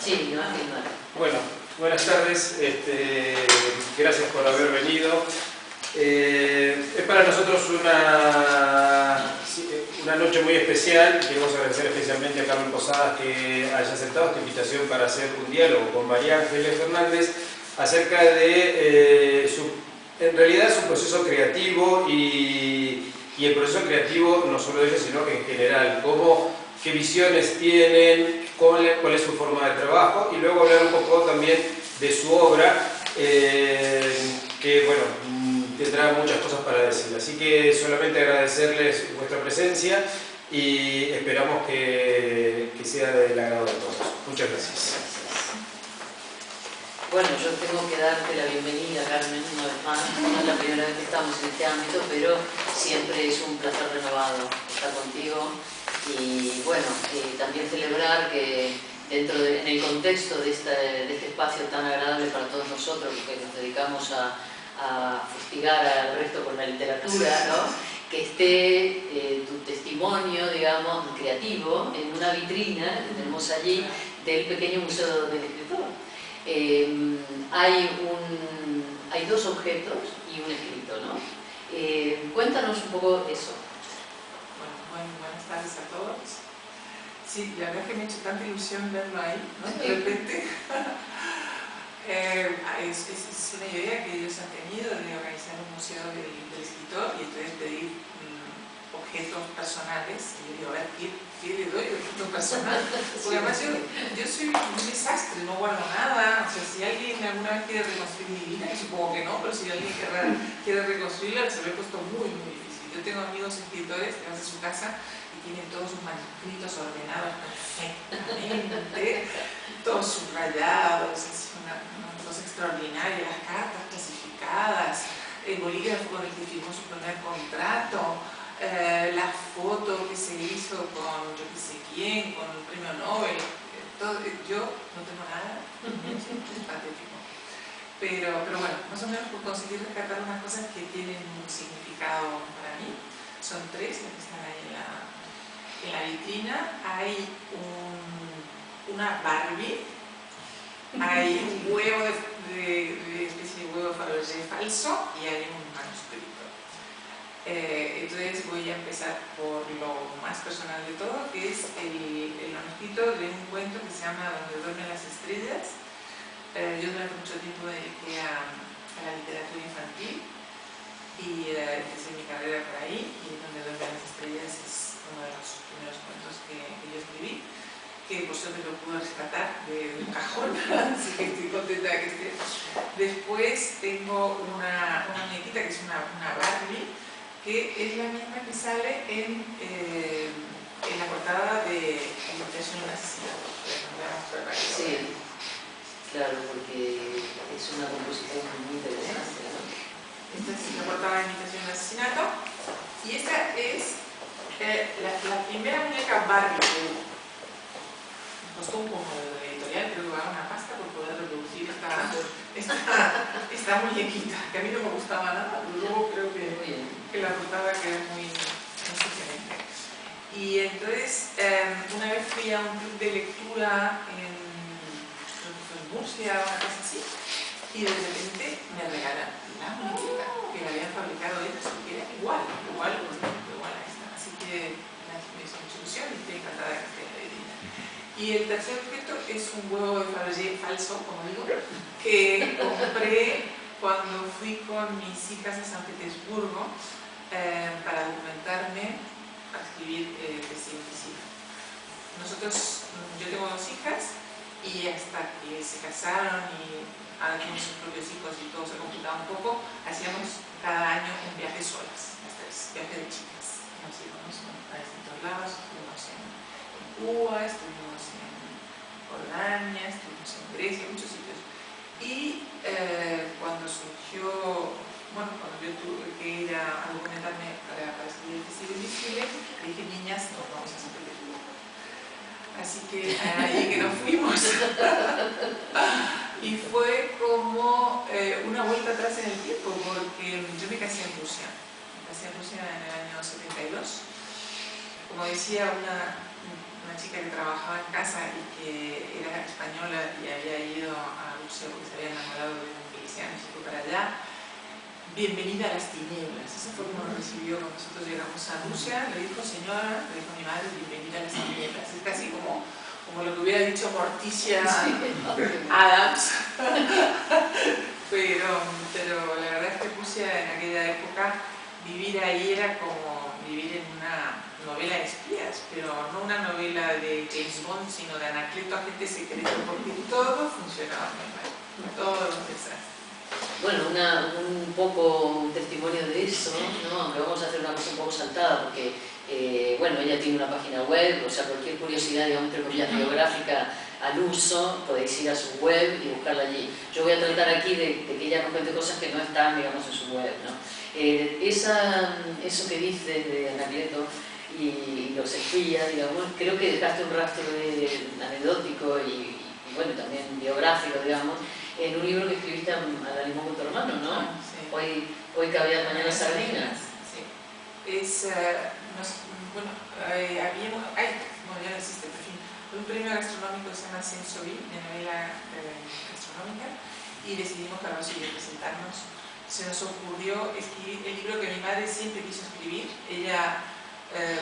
Sí, no, no. Bueno, buenas tardes, gracias por haber venido. Es para nosotros una noche muy especial. Queremos agradecer especialmente a Carmen Posadas que haya aceptado esta invitación para hacer un diálogo con María Ángeles Fernández acerca de en realidad su proceso creativo y el proceso creativo no solo de ella sino en general, qué visiones tienen, cuál es su forma de trabajo, y luego hablar un poco también de su obra, que bueno, tendrá muchas cosas para decir. Así que solamente agradecerles vuestra presencia y esperamos que sea del agrado de todos. Muchas gracias. Bueno, yo tengo que darte la bienvenida, Carmen, una vez más. No es la primera vez que estamos en este ámbito, pero siempre es un placer renovado estar contigo. Y bueno, también celebrar que en el contexto de este espacio tan agradable para todos nosotros, que nos dedicamos a fustigar al resto con la literatura, ¿no? Que esté tu testimonio, digamos, creativo en una vitrina que tenemos allí del pequeño Museo del Escritor. Hay dos objetos y un escrito, ¿no? Cuéntanos un poco eso. Bueno, buenas tardes a todos. Sí, la verdad es que me ha hecho tanta ilusión verlo ahí, ¿no? De repente. Es una idea que ellos han tenido de organizar un museo del escritor y entonces pedir objetos personales. Y yo digo, a ver, ¿qué le doy de objeto personal? Porque además yo soy un desastre, no guardo nada. O sea, si alguien alguna vez quiere reconstruir mi vida, que supongo que no, pero si alguien quiere reconstruirla, se lo he puesto muy, muy difícil. Yo tengo amigos escritores que van a su casa y tienen todos sus manuscritos ordenados perfectamente, todos subrayados, es una cosa extraordinaria, las cartas clasificadas, el bolígrafo con el que firmó su primer contrato, la foto que se hizo con yo que sé quién, con el premio Nobel, todo. Yo no tengo nada, es patético. Pero bueno, más o menos por conseguir rescatar unas cosas que tienen un significado para mí. Son tres las que están ahí en la vitrina. Hay una Barbie, hay un huevo de especie de huevo Fabergé falso y hay un manuscrito. Entonces voy a empezar por lo más personal de todo, que es el manuscrito de un cuento que se llama Donde duermen las estrellas. Yo durante mucho tiempo me dediqué a la literatura infantil y empecé mi carrera por ahí, y Donde duermen las estrellas es uno de los primeros cuentos que yo escribí, que por suerte lo pude rescatar de un cajón, así que estoy contenta de que esté. Después tengo una muñequita que es una Barbie, que es la misma que sale en la portada de Imitación de un asesinato. Sí, claro, porque es una composición muy interesante, ¿no? Esta es la portada de Imitación de un asesinato, y esta es la primera muñeca Barbie que hubo. Me costó un poco de editorial, creo que va una pasta por poder reproducir esta muñequita, que a mí no me gustaba nada, pero luego creo que la portada quedó muy sugerente. Y entonces, una vez fui a un club de lectura en Murcia, una cosa así, y de repente me regalan la muñequita que la habían fabricado ellos, que era igual a esta. Así que me hizo mucha ilusión y estoy encantada de que esté en la vitrina. Y el tercer objeto es un huevo de Fabergé falso, como digo, que compré cuando fui con mis hijas a San Petersburgo para documentarme, para escribir tesis de física. Yo tengo dos hijas, y hasta que se casaron y ahora tienen sus propios hijos y todo se complicaba un poco, hacíamos cada año un viaje solas, las tres, viaje de chicas. Nos íbamos a distintos lados, estuvimos en Cuba, estuvimos en Jordania, estuvimos en Grecia, muchos sitios. Y cuando yo tuve que ir a documentarme para escribir el Tesis Invisible, le dije, niñas, nos vamos a San Petersburgo. Así que ahí que nos fuimos. Y fue como una vuelta atrás en el tiempo, porque yo me casé en Rusia. Me casé en Rusia en el año 72. como decía una chica que trabajaba en casa y que era española y había ido a Rusia porque se había enamorado de un miliciano y se fue para allá, bienvenida a las tinieblas. Eso fue como nos recibió cuando nosotros llegamos a Rusia. Le dijo, señora, le dijo mi madre, bienvenida a las tinieblas. Es casi como lo que hubiera dicho Morticia Adams. pero la verdad es que Rusia en aquella época, vivir ahí era como vivir en una novela de espías, pero no una novela de James Bond, sino de Anacleto, agente secreto, porque todo funcionaba muy mal, todos los desastres. Bueno, un poco un testimonio de eso, ¿no? Aunque vamos a hacer una cosa un poco saltada, porque bueno, ella tiene una página web, o sea, cualquier curiosidad, digamos, entre comillas, biográfica al uso, podéis ir a su web y buscarla allí. Yo voy a tratar aquí de que ella nos cuente cosas que no están, digamos, en su web, ¿no? Eso que dices de Anacleto y los espías, digamos, creo que dejaste un rastro anecdótico y bueno, también biográfico, digamos, en un libro que escribiste a la limón con tu hermano, ¿no? Sí. Hoy caviar, mañana sardinas. Sí. Bueno, ya no existe, por fin. Un premio gastronómico que se llama Sensory, de novela gastronómica, y decidimos que vamos a ir a presentarnos. Se nos ocurrió escribir el libro que mi madre siempre quiso escribir. Ella,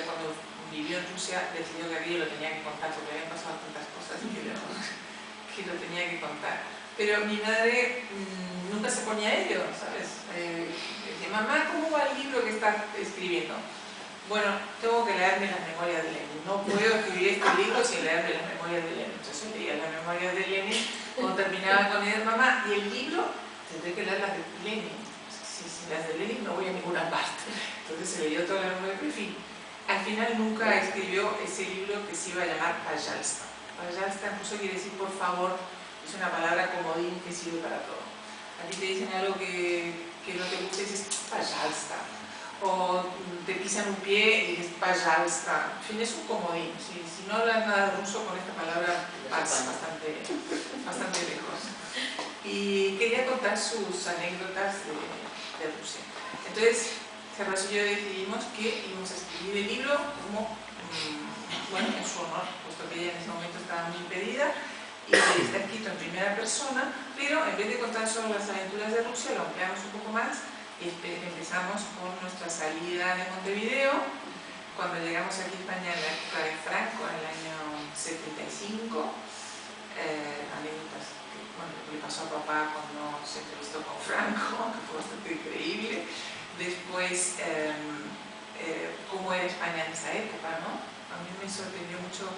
cuando vivió en Rusia, decidió que aquello lo tenía que contar porque habían pasado tantas cosas que lo tenía que contar. Pero mi madre nunca se ponía a ello, ¿sabes? Decía, mamá, ¿cómo va el libro que estás escribiendo? Bueno, tengo que leerme las memorias de Lenin. No puedo escribir este libro sin leerme las memorias de Lenin. Entonces leía las memorias de Lenin, cuando terminaba con él, mamá, y el libro tendré que leer las de Lenin. Si las de Lenin no voy a ninguna parte. Entonces se leyó toda la memoria, en fin. Al final nunca escribió ese libro que se iba a llamar Pajalsta. Pajalsta en ruso quiere decir por favor. Es una palabra comodín que sirve para todo. A ti te dicen algo que no te gusta y dices pajalsta. O te pisan un pie y dices pajalsta. En fin, es un comodín. Si no hablas nada ruso con esta palabra, vas bastante lejos. Y quería contar sus anécdotas de Rusia. Entonces, Serras y yo decidimos que íbamos a escribir el libro como, bueno, en su honor, puesto que ella en ese momento estaba muy impedida. Y está escrito en primera persona, pero en vez de contar solo las aventuras de Rusia, lo ampliamos un poco más y empezamos con nuestra salida de Montevideo, cuando llegamos aquí a España en la época de Franco, en el año 75, anécdotas que, bueno, lo que le pasó a papá cuando se entrevistó con Franco, que fue bastante increíble. Después, cómo era España en esa época, ¿no? A mí me sorprendió mucho.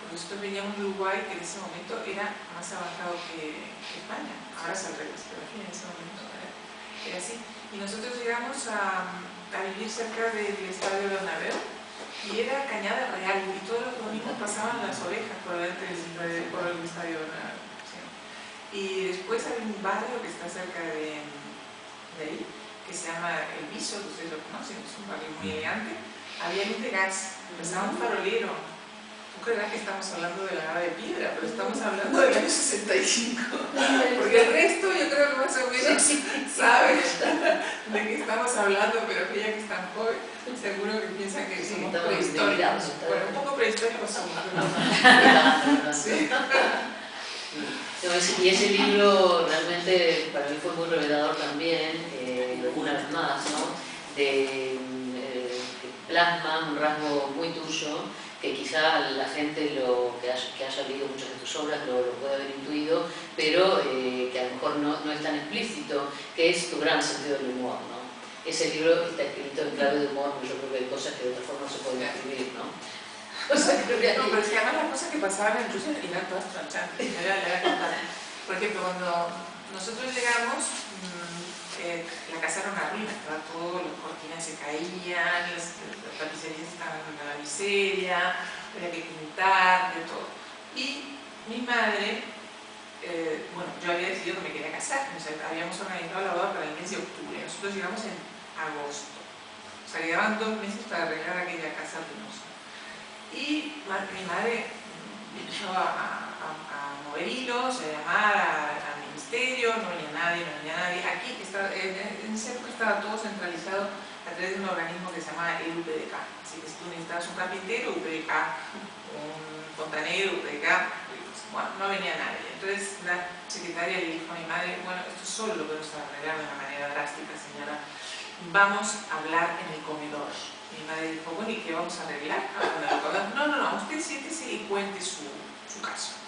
Nosotros veníamos de Uruguay, que en ese momento era más avanzado que España. Ahora es al revés, pero en ese momento era así. Y nosotros llegamos a vivir cerca del Estadio Bernabéu y era Cañada Real y todos los domingos pasaban las ovejas por delante del Estadio Bernabéu. ¿Sí? Y después hay un barrio que está cerca de ahí, que se llama El Viso, que ustedes lo conocen, es un barrio muy elegante. Había luz de gas, pasaba un farolero. Tú creerás que estamos hablando de la Edad de Piedra, pero estamos hablando del año 65. Porque el resto yo creo que más o menos saben de qué estamos hablando, pero aquella que es tan joven, seguro que piensan que somos prehistóricos. Bueno, un poco prehistóricos somos, pero... Sí. Y ese libro realmente para mí fue muy revelador también, una vez más, ¿no? Que plasma un rasgo muy tuyo, que quizá la gente que haya leído muchas de tus obras lo puede haber intuido, pero que a lo mejor no es tan explícito, que es tu gran sentido del humor, ¿no? Ese libro está escrito en clave de humor, pero yo creo que hay cosas que de otra forma no se pueden escribir, ¿no? No, pero es que además las cosas que pasaban en Rusia eran todas tranchantes. Por ejemplo, cuando nosotros llegamos, la casa era una ruina, estaba todo, las cortinas se caían, las tapicerías estaban en la miseria, había que pintar, de todo. Y mi madre, bueno, yo había decidido que me quería casar, o sea, habíamos organizado la boda para el mes de octubre, nosotros llegamos en agosto, o sea, quedaban 2 meses para arreglar aquella casa ruinosa. Y mi madre empezó a mover hilos, a llamar al ministerio, no venía nadie. Aquí, en esa época estaba todo centralizado a través de un organismo que se llama el UPDK. Así que si tú necesitabas un carpintero, UPDK, un fontanero, UPDK, bueno, no venía nadie. Entonces la secretaria le dijo a mi madre, bueno, esto solo lo podemos arreglar de una manera drástica, señora, vamos a hablar en el comedor. Mi madre dijo, bueno, ¿y qué vamos a arreglar? No, usted siéntese y cuente su caso.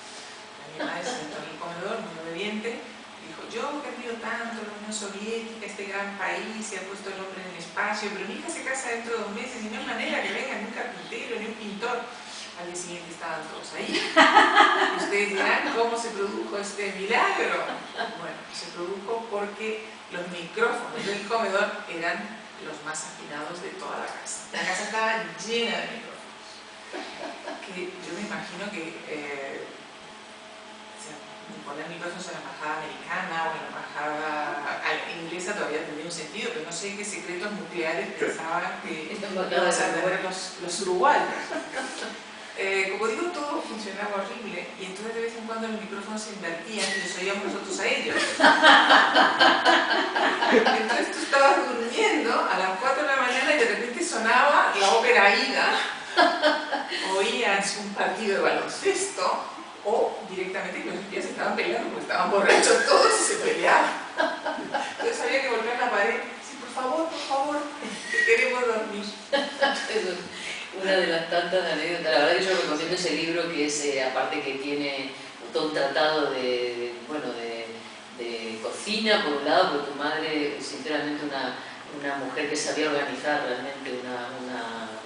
Mi madre se sentó en el comedor, muy obediente, dijo, yo he perdido tanto la Unión Soviética, este gran país, se ha puesto el hombre en el espacio, pero mi hija se casa dentro de 2 meses y no hay manera que venga ni un carpintero ni un pintor. Al día siguiente estaban todos ahí. Y ustedes dirán, ¿cómo se produjo este milagro? Bueno, se produjo porque los micrófonos del comedor eran los más afinados de toda la casa. La casa estaba llena de micrófonos. Que yo me imagino que poner micrófonos en la embajada americana o en la embajada inglesa todavía tendría un sentido, pero no sé qué secretos nucleares pensaban que iban a tener los uruguayos. Como digo, todo funcionaba horrible y entonces de vez en cuando los micrófonos se invertían y los oíamos nosotros a ellos. Entonces tú estabas durmiendo a las 4 de la mañana y de repente sonaba la ópera Aida, oías un partido de baloncesto o directamente que los espías estaban peleando porque estaban borrachos todos y se peleaban. Entonces había que volver a la pared y decir, por favor, que queremos dormir. Una de las tantas anécdotas, la verdad que yo recomiendo ese libro que es, aparte que tiene todo un tratado de cocina por un lado, porque tu madre sinceramente una mujer que sabía organizar realmente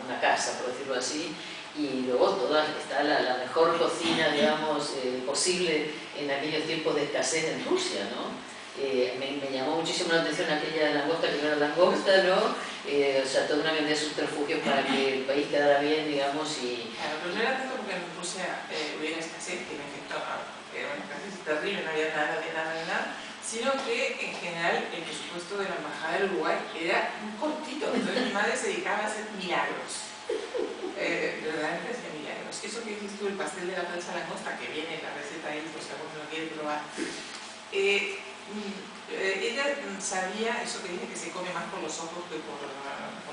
una casa, por decirlo así, y luego está la mejor cocina, digamos, posible en aquellos tiempos de escasez en Rusia, ¿no? Me llamó muchísimo la atención aquella langosta que no era langosta, ¿no? O sea, toda una cantidad de subterfugios para que el país quedara bien, digamos, y... Claro, pero no era tanto porque en Rusia hubiera escasez, que en efecto era una escasez terrible, no había nada, sino que en general el presupuesto de la embajada del Uruguay era un cortito, entonces mi madre se dedicaba a hacer milagros. Verdaderamente hacía milagros. Eso que dices tú, el pastel de la falsa langosta, que viene la receta ahí, por si alguno lo quiere probar. Ella sabía eso que dice que se come más por los ojos que por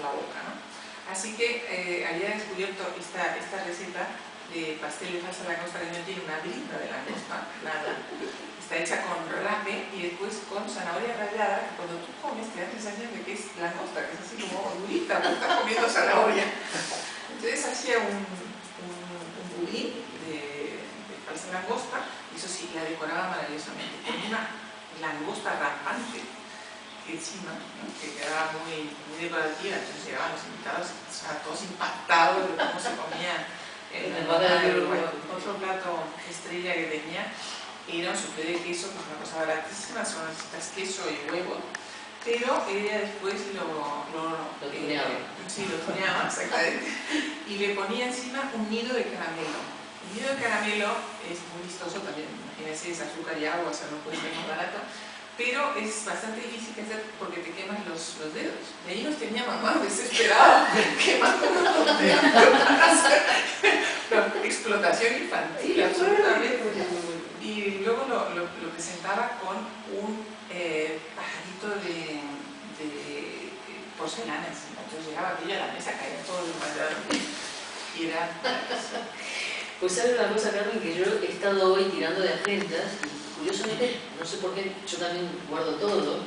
la boca, ¿no? Así que había descubierto esta receta de pastel de falsa langosta que no tiene una brinda de langosta, nada. Está hecha con rape y después con zanahoria rallada, que cuando tú comes te das sensación de que es langosta, que es así como durita, porque estás comiendo zanahoria. Entonces hacía un budín de falsa langosta, y eso sí, la decoraba maravillosamente, con una langosta rampante que encima, ¿no? Que quedaba muy decorativa, entonces llegaban los invitados, todos impactados de cómo se comía en la embajada de Uruguay. Otro plato estrella que tenía era un soufflé de queso, que es una cosa baratísima, son estas queso y huevo, pero ella después lo tuneaba. Sí, lo tuneaba, exactamente, y le ponía encima un nido de caramelo. El nido de caramelo es muy vistoso también, imagínense, es azúcar y agua, o sea, no puede ser más barato, pero es bastante difícil que hacer porque te quemas los dedos. De ahí nos tenía mamá desesperada, quemándonos los dedos para hacer explotación infantil, absolutamente. Y luego lo presentaba con un pajarito de porcelana encima. Entonces llegaba aquello a la mesa, caía todo desmayado y era... Pues sabe una cosa, Carmen, que yo he estado hoy tirando de agendas y curiosamente, no sé por qué, yo también guardo todo,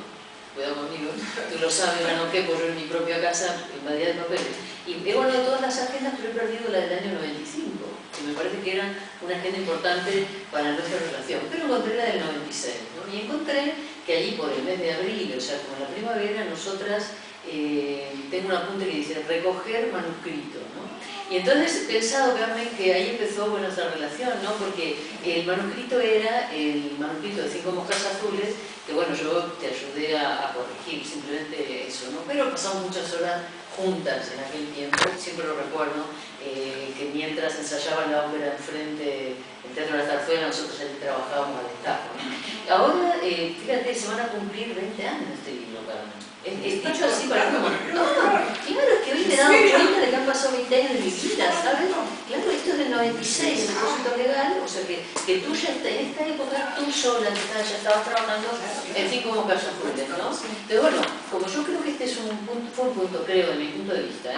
cuidado conmigo, tú lo sabes, no que por en mi propia casa invadida de papeles. Y he guardado todas las agendas, pero he perdido la del año 95, que me parece que era una agenda importante para nuestra relación. Pero encontré la del 96, ¿no? Y encontré que allí por el mes de abril, o sea, como en la primavera, nosotras tengo un apunte que dice recoger manuscrito, ¿no? Y entonces he pensado, Carmen, que ahí empezó nuestra relación, ¿no? Porque el manuscrito era el manuscrito de 5 moscas azules, que bueno, yo te ayudé a corregir, simplemente eso, ¿no? Pero pasamos muchas horas juntas en aquel tiempo, siempre lo recuerdo, que mientras ensayaban la ópera enfrente, el Teatro de la Zarzuela, nosotros allí trabajábamos al destajo, ¿no? Ahora, fíjate, se van a cumplir 20 años de este libro, Carmen. Dicho así para no, claro, es que hoy me he dado cuenta de que han pasado 20 años de mi vida, ¿sabes? Claro, esto es del 96 el depósito legal, o sea que tú ya en esta época, tú sola ya estabas trabajando, en fin, como Casafuentes, ¿no? Pero bueno, como yo creo que este es fue un punto, creo, de mi punto de vista,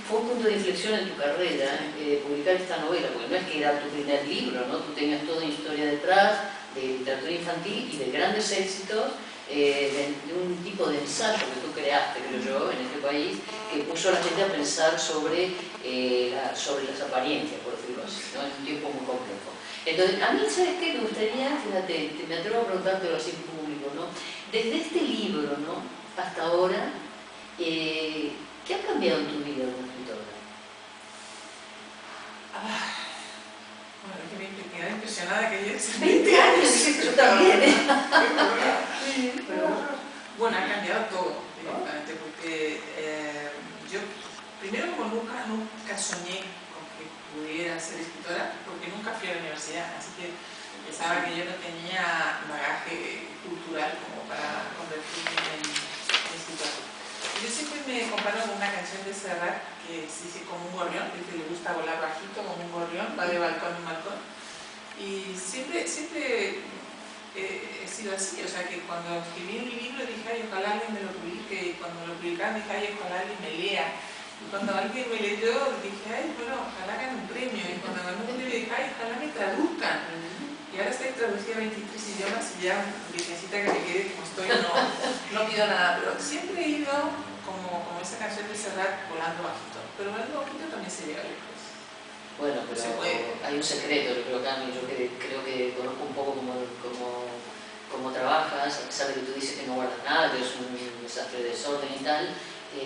fue un punto de inflexión en tu carrera, publicar esta novela, porque no es que era tu primer libro, ¿no? Tú tenías toda una historia detrás, de literatura infantil y de grandes éxitos, de un tipo de ensayo que tú creaste, creo yo, en este país, que puso a la gente a pensar sobre las apariencias, por decirlo así, ¿no? Es un tiempo muy complejo. Entonces, a mí, ¿sabes qué? Me gustaría, fíjate, me atrevo a preguntártelo así en público, ¿no? Desde este libro, ¿no?, hasta ahora, ¿qué ha cambiado en tu vida como escritora? Bueno, es que me quedé impresionada que lleves 20 años, yo también. Pero bueno, ha cambiado todo, directamente, porque yo, primero, como nunca soñé con que pudiera ser escritora, porque nunca fui a la universidad, así que pensaba que yo no tenía bagaje cultural como para convertirme en escritora. Yo siempre me comparo con una canción de Serrat que se dice como un gorrión, que le gusta volar bajito como un gorrión, va de balcón en balcón. Y siempre he sido así, o sea que cuando escribí mi libro dije, ay, ojalá alguien me lo publique, y cuando lo publicaron dije, ay, ojalá alguien me lea. Y cuando alguien me leyó dije, ay, bueno, ojalá gane un premio. Y cuando gané un premio dije, ay, ojalá me traduzcan. Y ahora estoy traducida a 23 idiomas y ya necesita que me quede como estoy, no pido nada, pero siempre he ido como esa canción de Serrat, volando bajito, pero volando bajito también se llega lejos. Bueno, pero hay un secreto, yo creo, Cami, yo creo que conozco un poco cómo trabajas, a pesar de que tú dices que no guardas nada, que es un desastre de desorden y tal,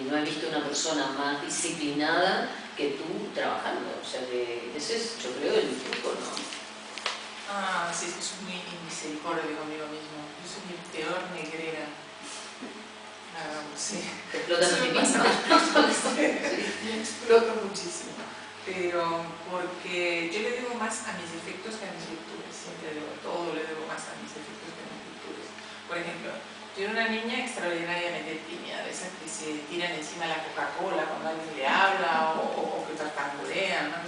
no he visto una persona más disciplinada que tú trabajando, o sea que ese es, yo creo, el truco, ¿no? Ah, sí, es que soy muy inmisericordia conmigo mismo. Yo soy mi peor negrera. Sí. Te explotas a ti misma. Me exploto muchísimo. Pero porque yo le debo más a mis defectos que a mis virtudes. Siempre todo le debo más a mis defectos que a mis virtudes. Por ejemplo, yo era una niña extraordinariamente tímida, de esas que se tiran encima la Coca-Cola cuando alguien le habla o que tartamudean, ¿no?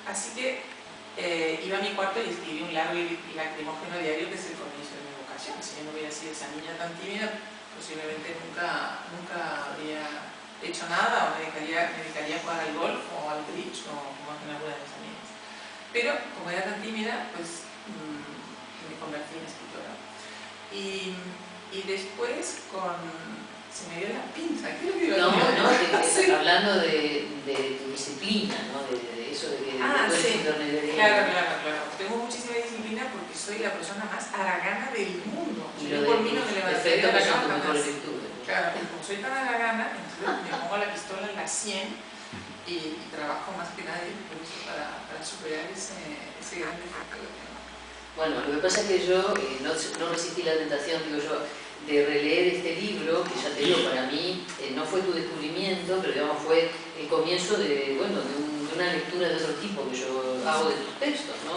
Así que iba a mi cuarto y escribí un largo y lacrimógeno diario que es el comienzo de mi vocación. Si yo no hubiera sido esa niña tan tímida, posiblemente nunca habría hecho nada, o me dedicaría a jugar al golf o al bridge o como hacen algunas de mis amigas. Pero como era tan tímida, pues me convertí en escritora. Y después se me dio la pinza. ¿Qué es lo que iba a decir? No, hablando de tu disciplina, ¿no? De eso de que sí. Claro. Tengo muchísima disciplina porque soy la persona más haragana del mundo. Y yo por mí no me levantaría de la cama jamás. Claro, como soy tan haragana, entonces me pongo la pistola en la 100 y trabajo más que nadie por eso para superar ese gran defecto que tengo. Bueno, lo que pasa es que yo no resistí la tentación, digo yo, de releer este libro, que ya te digo, para mí no fue tu descubrimiento, pero digamos fue el comienzo de una lectura de otro tipo que yo hago de tus textos, ¿no?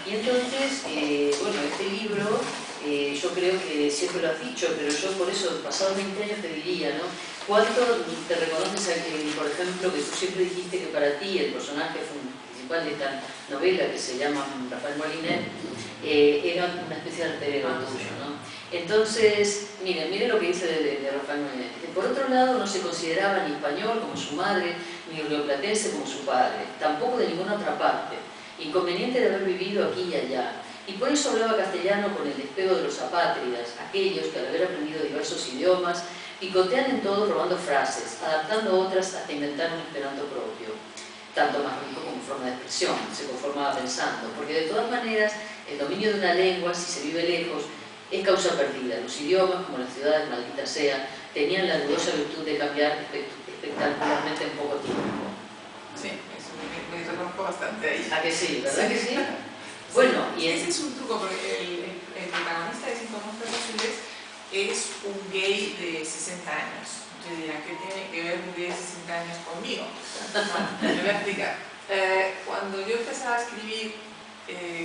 Y entonces, este libro, yo creo que siempre lo has dicho, pero yo por eso, pasados 20 años te diría, ¿no? ¿Cuánto te reconoces a que, por ejemplo, que tú siempre dijiste que para ti el personaje principal de esta novela, que se llama Rafael Molinet, era una especie de alter ego tuyo, ¿no? Entonces, miren lo que dice de Rafael Molinet. Por otro lado, no se consideraba ni español como su madre, ni rioplatense como su padre, tampoco de ninguna otra parte, inconveniente de haber vivido aquí y allá. Y por eso hablaba castellano con el despego de los apátridas, aquellos que al haber aprendido diversos idiomas, picotean en todo robando frases, adaptando otras hasta inventar un esperanto propio, tanto más rico como forma de expresión, se conformaba pensando, porque de todas maneras el dominio de una lengua, si se vive lejos, es causa perdida. Los idiomas, como las ciudades, maldita sea, tenían la dudosa virtud de cambiar espectacularmente en poco tiempo. Sí, eso me reconozco bastante ahí. ¿A que sí? ¿Verdad que sí? Bueno, y ese es un truco, porque el protagonista de 5 monstruos azules es un gay de 60 años. Ustedes dirán, ¿qué tiene que ver un gay de 60 años conmigo? Bueno, le voy a explicar. Cuando yo empezaba a escribir,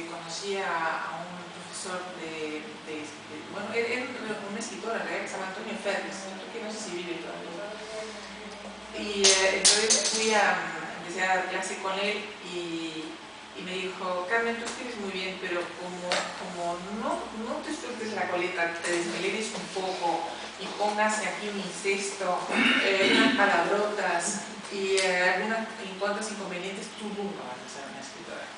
conocí a un profesor bueno, era un escritor en realidad que se llama Antonio Ferris, que no sé si vive todavía. Y entonces empecé empecé a dar clase con él y me dijo, Carmen, tú escribes muy bien, pero como no te sueltes la coleta, te desmelenes un poco y pongas aquí un incesto, unas palabrotas y algunas cuantos inconvenientes, tú nunca vas a ser una escritora.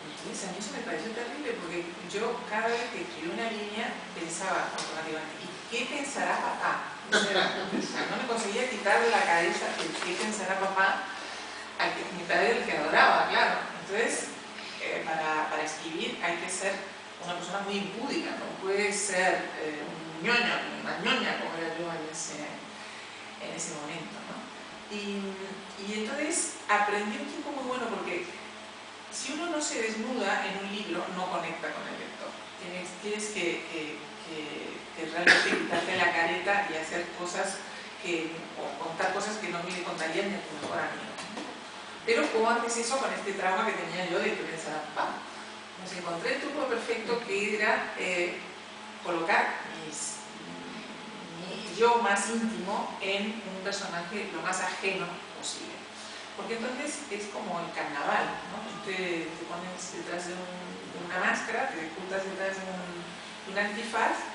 Entonces a mí eso me pareció terrible porque yo cada vez que escribí una línea pensaba automáticamente, ¿y qué pensará papá? O sea, no me conseguía quitar de la cabeza el qué pensará papá, al que mi padre el que adoraba, claro. Entonces, para escribir hay que ser una persona muy impúdica, no puedes ser un ñoño, una ñoña como era yo en ese momento, ¿no? Y entonces aprendí un truco muy bueno porque si uno no se desnuda en un libro, no conecta con el lector. Tienes que realmente quitarte la careta y hacer cosas o contar cosas que no me contarían ni a tu mejor amigo. Pero ¿cómo haces eso con este trauma que tenía yo de que pensaba, pues encontré el truco perfecto que era colocar mi yo más íntimo en un personaje lo más ajeno posible. Porque entonces es como el carnaval, ¿no? Tú te pones detrás de una máscara, te ocultas detrás de un antifaz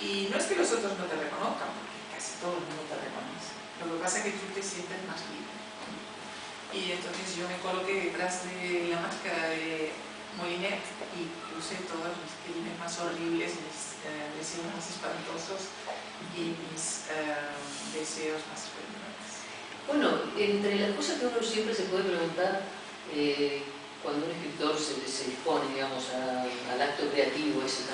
y no es que los otros no te reconozcan, porque casi todo el mundo te reconoce. Lo que pasa es que tú te sientes más libre. Y entonces yo me coloqué detrás de la máscara de Molinet y puse todos mis crímenes más horribles, mis deseos más espantosos y mis deseos más esplendorosos. Bueno, entre las cosas que uno siempre se puede preguntar cuando un escritor se dispone, digamos, al acto creativo ese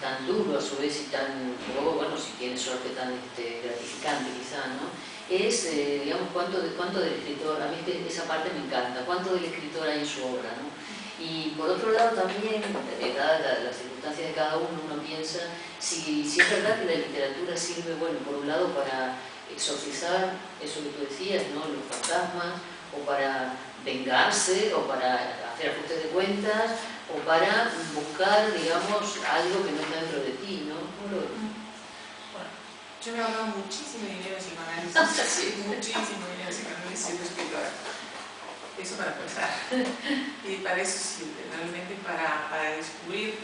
tan duro a su vez y tan, bueno, si tiene suerte, tan gratificante quizá, ¿no? Es, digamos, cuánto del escritor, a mí esa parte me encanta, cuánto del escritor hay en su obra, ¿no? Y por otro lado también, dadas las circunstancias de cada uno piensa si es verdad que la literatura sirve, bueno, por un lado para exorcizar eso que tú decías, ¿no? Los fantasmas, o para vengarse, o para hacer ajustes de cuentas, o para buscar, digamos, algo que no está dentro de ti, ¿no? Bueno, yo me he ahorrado muchísimo dinero en psicoanálisis, sí, muchísimo dinero en psicoanálisis siendo escritora. Eso para empezar. Y para eso sirve, realmente para descubrir.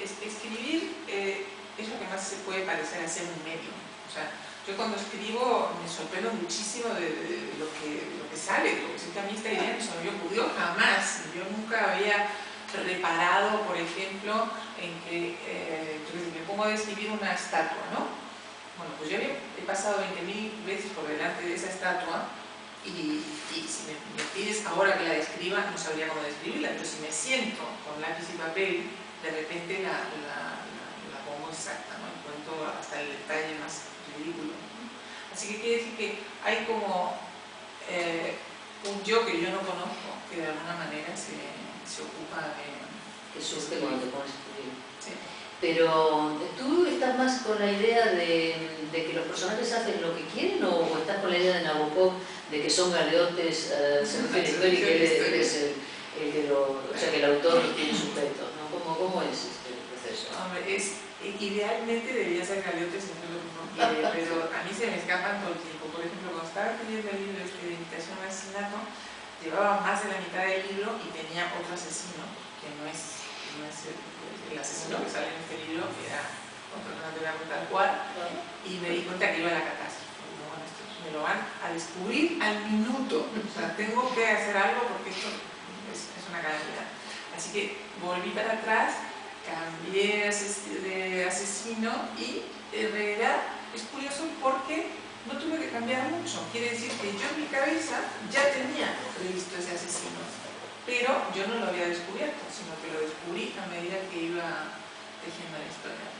Escribir es lo que más se puede parecer a ser un medio. O sea, yo cuando escribo me sorprendo muchísimo de lo que sale. Porque es que a mí esta idea no se me ocurrió jamás. Yo nunca había reparado, por ejemplo, en que me pongo a describir una estatua, ¿no? Bueno, pues yo he pasado 20.000 veces por delante de esa estatua y si me pides ahora que la describa, no sabría cómo describirla, pero si me siento con lápiz y papel, de repente la pongo exacta, ¿no? Encuentro hasta el detalle más ridículo. Así que quiere decir que hay como un yo que yo no conozco, que de alguna manera se ocupa de... Que surge cuando te pones a escribir. Sí. Pero, ¿tú estás más con la idea de que los personajes hacen lo que quieren o estás con la idea de Nabokov de que son galeotes y que eres el que o sea, que el autor los tiene sujetos, ¿no? ¿Cómo es este proceso? Hombre, idealmente debería ser galeotes y hacer lo que uno quiere, pero a mí se me escapan todo el tiempo. Por ejemplo, cuando estaba escribiendo el libro de Invitación al Asesinato, llevaba más de la mitad del libro y tenía otro asesino, que no es el asesino que sale en este libro, que era otro que no te voy a contar cuál, y me di cuenta que iba a la catástrofe. Bueno, esto me lo van a descubrir al minuto, o sea, tengo que hacer algo porque esto es una calamidad. Así que volví para atrás, cambié de asesino y en realidad es curioso porque no tuve que cambiar mucho. Quiere decir que yo en mi cabeza ya tenía previsto ese asesino, pero yo no lo había descubierto, sino que lo descubrí a medida que iba tejiendo la historia.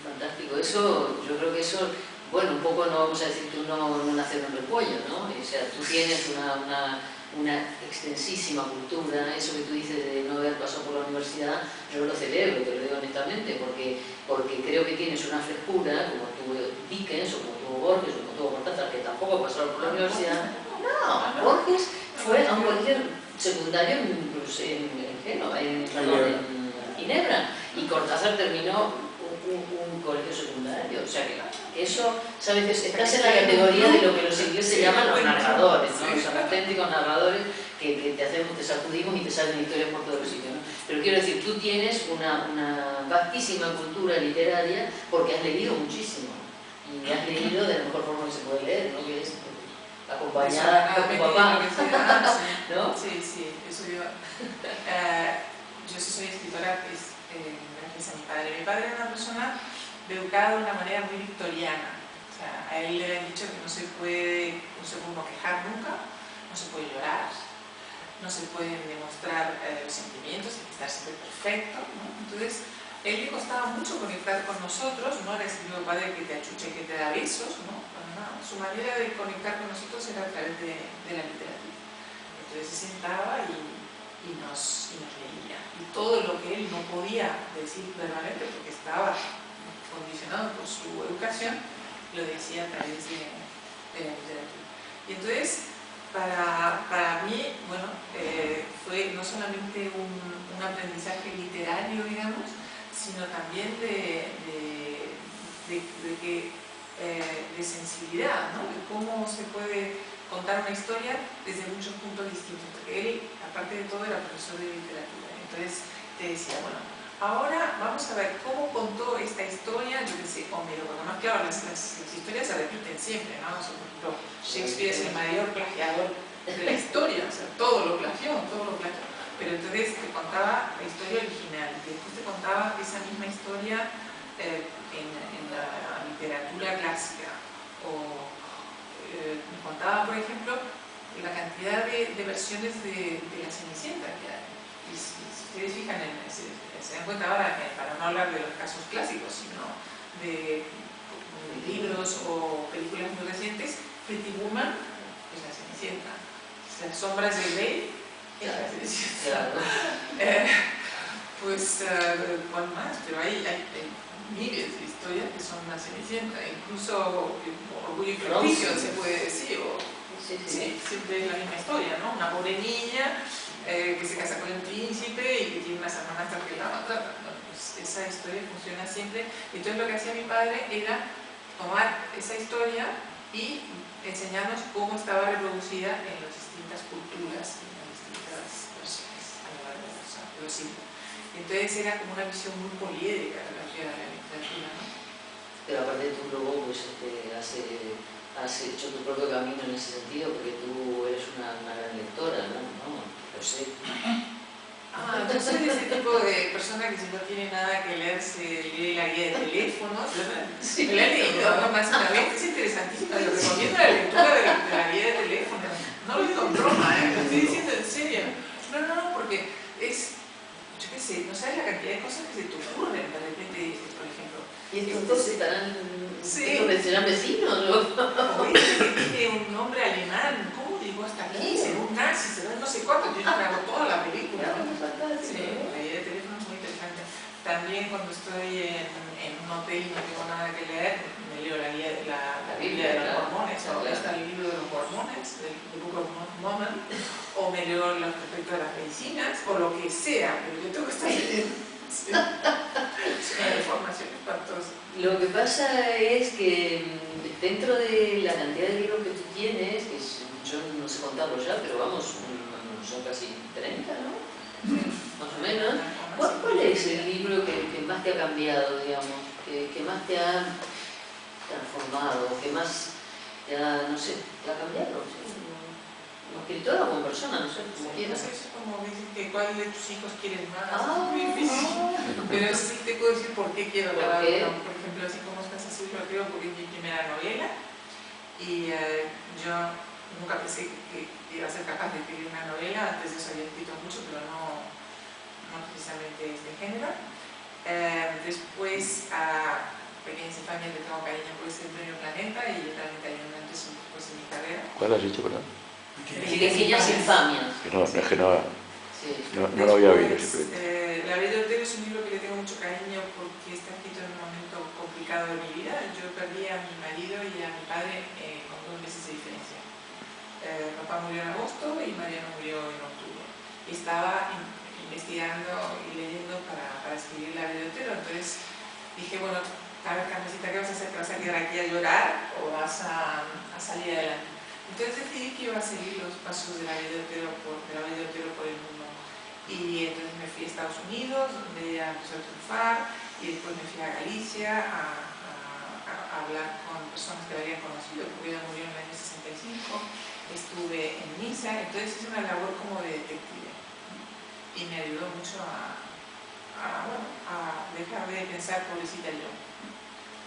Fantástico. Eso, yo creo que eso, bueno, un poco no vamos a decir que uno no nace en un repollo, ¿no? O sea, tú tienes una extensísima cultura, eso que tú dices de no haber pasado por la universidad, yo lo celebro, te lo digo honestamente, porque creo que tienes una frescura, como tuvo Dickens, o como tuvo Borges, o como tuvo Cortázar, que tampoco pasaron por la universidad. No, Borges fue a un colegio secundario en Ginebra, y Cortázar terminó un colegio secundario. O sea que eso, ¿sabes? Estás en la categoría de lo que los ingleses llaman los narradores, ¿no? Los auténticos narradores que te sacudimos y te salen historias por todos los sitios, ¿no? Pero quiero decir, tú tienes una vastísima cultura literaria porque has leído muchísimo. Y has leído de la mejor forma que se puede leer, ¿no? Que es acompañada por tu papá. ¿No? Sí, sí, eso yo. Yo sí soy escritora pues, gracias a mi padre. Mi padre era una persona educada de una manera muy victoriana. O sea, a él le habían dicho que no se puede uno quejar nunca, no se puede llorar, no se pueden demostrar los sentimientos, hay que estar siempre perfecto, ¿no? Entonces, a él le costaba mucho conectar con nosotros, no era ese tipo de padre que te achucha y que te da besos, ¿no? No. Su manera de conectar con nosotros era a través de la literatura. Entonces se sentaba y nos leía. Y todo lo que él no podía decir verbalmente porque estaba condicionado por su educación, lo decía a través de la literatura. Y entonces, para mí, bueno, fue no solamente un aprendizaje literario, digamos, sino también de sensibilidad, ¿no? De cómo se puede contar una historia desde muchos puntos distintos, porque él, aparte de todo, era profesor de literatura. Entonces te decía, bueno, ahora vamos a ver cómo contó esta historia, yo qué sé, Homero, porque más claro, las historias se repiten siempre, ¿no? Por ejemplo, Shakespeare es el mayor plagiador de la historia, o sea, todo lo plagió. Pero entonces te contaba la historia original, y después te contaba esa misma historia en la literatura clásica, o me contaba, por ejemplo, la cantidad de versiones de la Cenicienta que hay. Y si ustedes fijan, se dan cuenta ahora, para no hablar de los casos clásicos, sino de libros o películas muy recientes, Pretty Woman es la Cenicienta, Las sombras del rey es la Cenicienta. Pues, ¿cuál más? Pero hay miles de historias que son una Cenicienta, incluso Orgullo y Prejuicio se puede decir, sí, siempre es la misma historia, ¿no? Una pobre niña que se casa con un príncipe y que tiene unas hermanastras que la maltratan. Bueno, pues esa historia funciona siempre. Entonces lo que hacía mi padre era tomar esa historia y enseñarnos cómo estaba reproducida en las distintas culturas, en las distintas versiones a lo largo de los siglos. Entonces era como una visión muy poliédrica de la literatura, ¿no? Pero aparte tú luego pues, has hecho tu propio camino en ese sentido, porque tú eres una gran lectora, ¿no? Lo sé. Yo soy de ese tipo de persona que si no tiene nada que leer se lee la guía de teléfonos. Sí, me la he leído más una vez, es interesantísima, les recomiendo la lectura de la guía de teléfonos. No lo digo en broma, lo estoy diciendo en serio. No, porque es, yo qué sé, no sabes la cantidad de cosas que se te ocurren de repente dices, por ejemplo. ¿Y estos dos serán vecinos? O este que tiene un nombre alemán, ¿cómo llegó hasta aquí? Será un nazi, será no sé cuánto, yo me hago toda la película. Sí, la guía de teléfono es muy interesante. También cuando estoy en un hotel y no tengo nada que leer, me leo la Biblia de los Mormones, o está el libro de los Mormones, el Book of Mormon, o me leo respecto a las medicinas, o lo que sea, pero yo tengo que estar leyendo. Sí. Es una información espantosa. Lo que pasa es que dentro de la cantidad de libros que tú tienes, que yo no sé contarlo ya, pero vamos, son casi 30, ¿no? Más o menos. ¿Cuál es el libro que más te ha cambiado, digamos? Que más te ha transformado, que más te ha, no sé, te ha cambiado? ¿Sí? Como escritora o como persona, no sé, como quieras. No sé, es como dicen que cuál de tus hijos quieres más, es muy difícil. Pero sí te puedo decir por qué quiero cada uno. Por ejemplo, así como Estás azul, lo creo porque es mi primera novela y yo nunca pensé que iba a ser capaz de escribir una novela. Antes de eso había escrito mucho, pero no precisamente este género. Después a Pequeñas Infamias le tengo cariño por ese Premio Planeta y realmente hay un antes y un después en mi carrera. ¿Cuál has dicho, perdón? Pequeñas Infamias. No lo había oído ese proyecto. La Bella Otero es un libro que le tengo mucho cariño porque está escrito en un momento complicado de mi vida. Yo perdí a mi marido y a mi padre con 2 meses de diferencia. Papá murió en agosto y Mariano murió en octubre. Y estaba investigando y leyendo para escribir La Bella Otero. Entonces dije, bueno, a ver, Carmencita, ¿qué vas a hacer? ¿Te vas a quedar aquí a llorar o vas a salir adelante? Entonces decidí que iba a seguir los pasos de la vida de Otero por el mundo. Y entonces me fui a Estados Unidos, donde ella empezó a triunfar, y después me fui a Galicia a hablar con personas que la habían conocido, porque ella murió en el año 65. Estuve en Niza, entonces hice una labor como de detective. Y me ayudó mucho a dejar de pensar, pobrecita yo.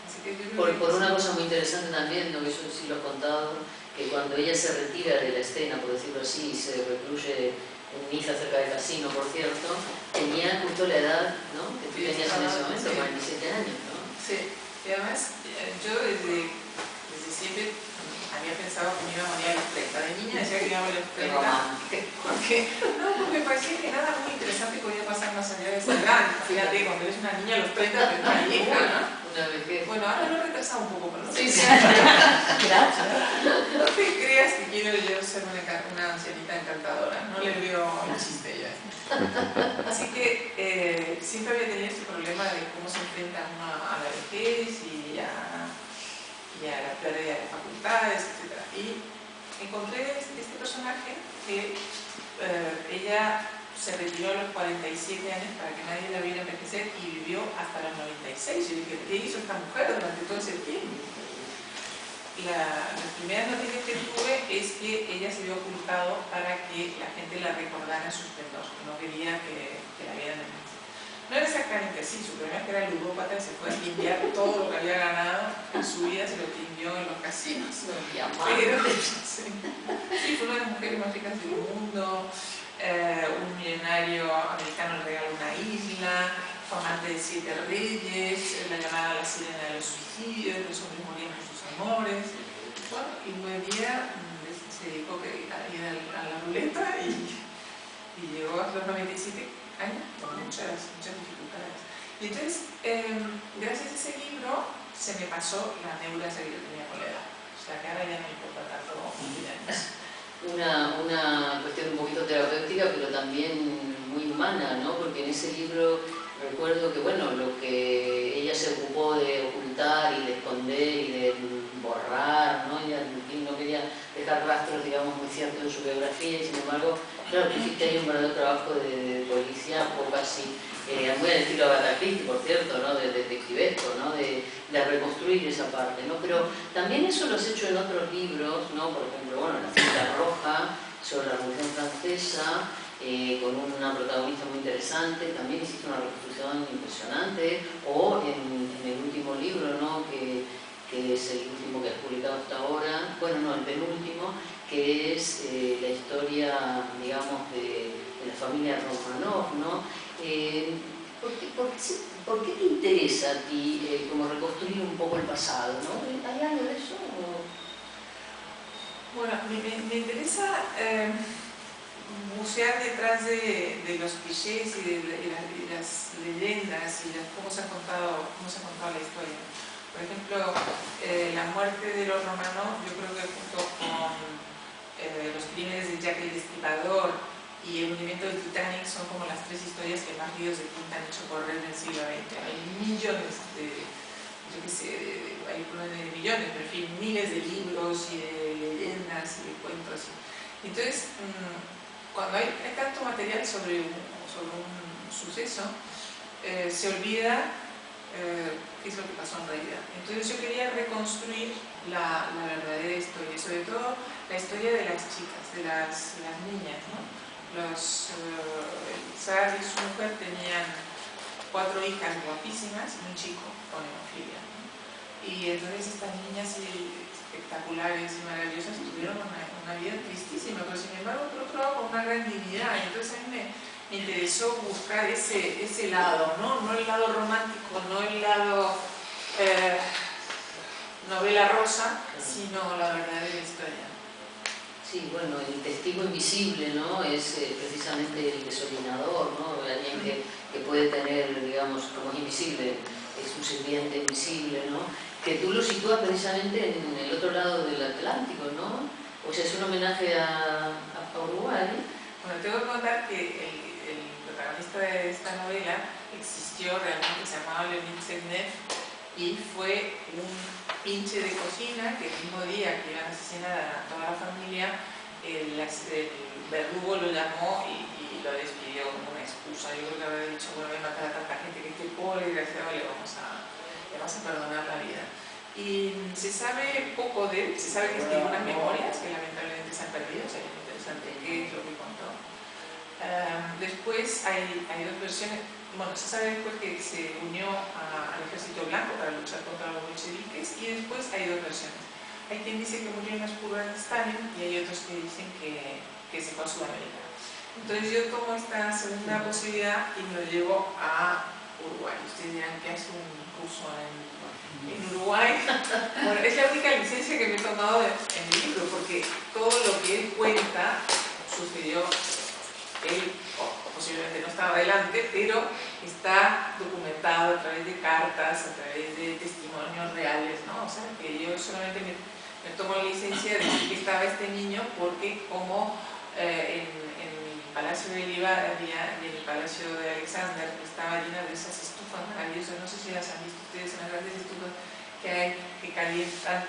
Así que yo creo Por una cosa muy interesante también, ¿no? Eso sí lo he contado, que cuando ella se retira de la escena, por decirlo así, y se recluye en Niza, cerca del casino, por cierto, tenía justo la edad, ¿no?, que tú tenías en ese momento, 47 años, ¿no? Sí, y además yo desde siempre había pensado que me iba a morir a los 30. De niña decía que me iba a morir a los 30. Porque me parecía que nada muy interesante podía pasar más allá de esa edad. Fíjate, cuando eres una niña a los 30 eres una vieja, ¿no? Una vejez. Bueno, ahora lo he retrasado un poco, pero no Sí, te sí. Gracias. No te creas que quiero yo ser una ancianita encantadora. No le veo el chiste ya. Así que siempre había tenido este problema de cómo se enfrenta uno a la vejez y a la pérdida de facultades, etc. Y encontré este personaje que ella se retiró a los 47 años para que nadie la viera envejecer y vivió hasta los 96. Yo dije, ¿qué hizo esta mujer durante todo ese tiempo? Las primeras noticias que tuve es que ella se había ocultado para que la gente la recordara en su esplendor, que no quería que la vieran envejecer. No era exactamente así, su problema es que era ludópata y se fue a limpiar todo lo que había ganado en su vida, se lo limpió en los casinos. Pero, sí, fue una de las mujeres más ricas del mundo. Un millonario americano le regaló una isla, fue amante de 7 reyes, la llamaba la sirena de los suicidios, los hombres morían por sus amores. Bueno, y un buen día se dedicó a ir a la ruleta y llegó a los 97 años con muchas dificultades. Y entonces, gracias a ese libro, se me pasó la nebulosa que yo tenía con la edad. O sea, que ahora ya no me importa tanto cumplir años. Una cuestión un poquito terapéutica, pero también muy humana, ¿no? Porque en ese libro recuerdo que, bueno, lo que ella se ocupó de ocultar y de esconder y de borrar, ¿no? Ella no quería dejar rastros, digamos, muy ciertos en su biografía y, sin embargo, claro, tú hiciste ahí un verdadero trabajo de policía, o casi, muy al estilo Agatha Christie, por cierto, ¿no? De detectivesco, ¿no? De reconstruir esa parte, ¿no? Pero también eso lo has hecho en otros libros, ¿no? Por ejemplo, bueno, La cinta roja, sobre la Revolución Francesa, con una protagonista muy interesante, también hiciste una reconstrucción impresionante, o en el último libro, ¿no? que es el último que has publicado hasta ahora, bueno, no, el penúltimo, que es la historia, digamos, de la familia Romanov, ¿no? ¿Por qué te interesa a ti como reconstruir un poco el pasado, ¿no? ¿Hay algo de eso? Bueno, me interesa bucear detrás de los clichés y de las leyendas y cómo se ha contado la historia. Por ejemplo, la muerte de los Romanov, yo creo que junto con los crímenes de Jack el Destripador y el hundimiento del Titanic son como las 3 historias que más ríos de tinta han hecho correr en el siglo XX. Hay millones yo qué sé, hay millones, pero en fin, miles de libros y de leyendas y de cuentos. Entonces, cuando hay tanto material sobre un suceso, se olvida qué es lo que pasó en realidad. Entonces yo quería reconstruir la verdadera historia, sobre todo la historia de las chicas, de las niñas, ¿no? El zar y su mujer tenían 4 hijas guapísimas y un chico con hemofilia, ¿no? Y entonces estas niñas espectaculares y maravillosas tuvieron una vida tristísima, pero sin embargo por otro lado con una gran dignidad. Entonces a mí me interesó buscar ese lado, ¿no? No el lado romántico, no el lado novela rosa, sino la verdadera historia. Sí, bueno, el testigo invisible, ¿no? Es precisamente el desolinador, ¿no? Alguien que puede tener, digamos, como es invisible, es un sirviente invisible, ¿no? Que tú lo sitúas precisamente en el otro lado del Atlántico, ¿no? O sea, es un homenaje a Uruguay. Bueno, tengo que contar que protagonista de esta novela existió realmente, se llamaba Leonid Tsenev, y fue un pinche de cocina que el mismo día que iban a asesinar a toda la familia, el verdugo lo llamó y lo despidió como una excusa. Yo creo que había dicho, bueno, voy a matar a tanta gente que este pobre desgraciado le vamos a perdonar la vida. Y se sabe poco de él, se sabe que escribió unas memorias que lamentablemente se han perdido, sería muy interesante qué es lo que contó. Después hay dos versiones. Bueno, se sabe después que se unió al Ejército Blanco para luchar contra los bolcheviques, y después hay dos versiones. Hay quien dice que murió en las purgas de Stalin y hay otros que dicen que se fue a Sudamérica. Entonces yo tomo esta segunda posibilidad y me lo llevo a Uruguay. Ustedes dirán que hace un curso en Uruguay. Bueno, es la única licencia que me he tomado en mi libro, porque todo lo que él cuenta sucedió. Él posiblemente no estaba adelante, pero está documentado a través de cartas, a través de testimonios reales, ¿no? O sea, que yo solamente me tomo la licencia de decir que estaba este niño porque como en el Palacio de Livadia y en el Palacio de Alexander estaba llena de esas estufas maravillosas, no sé si las han visto ustedes, en las grandes estufas que hay que calientan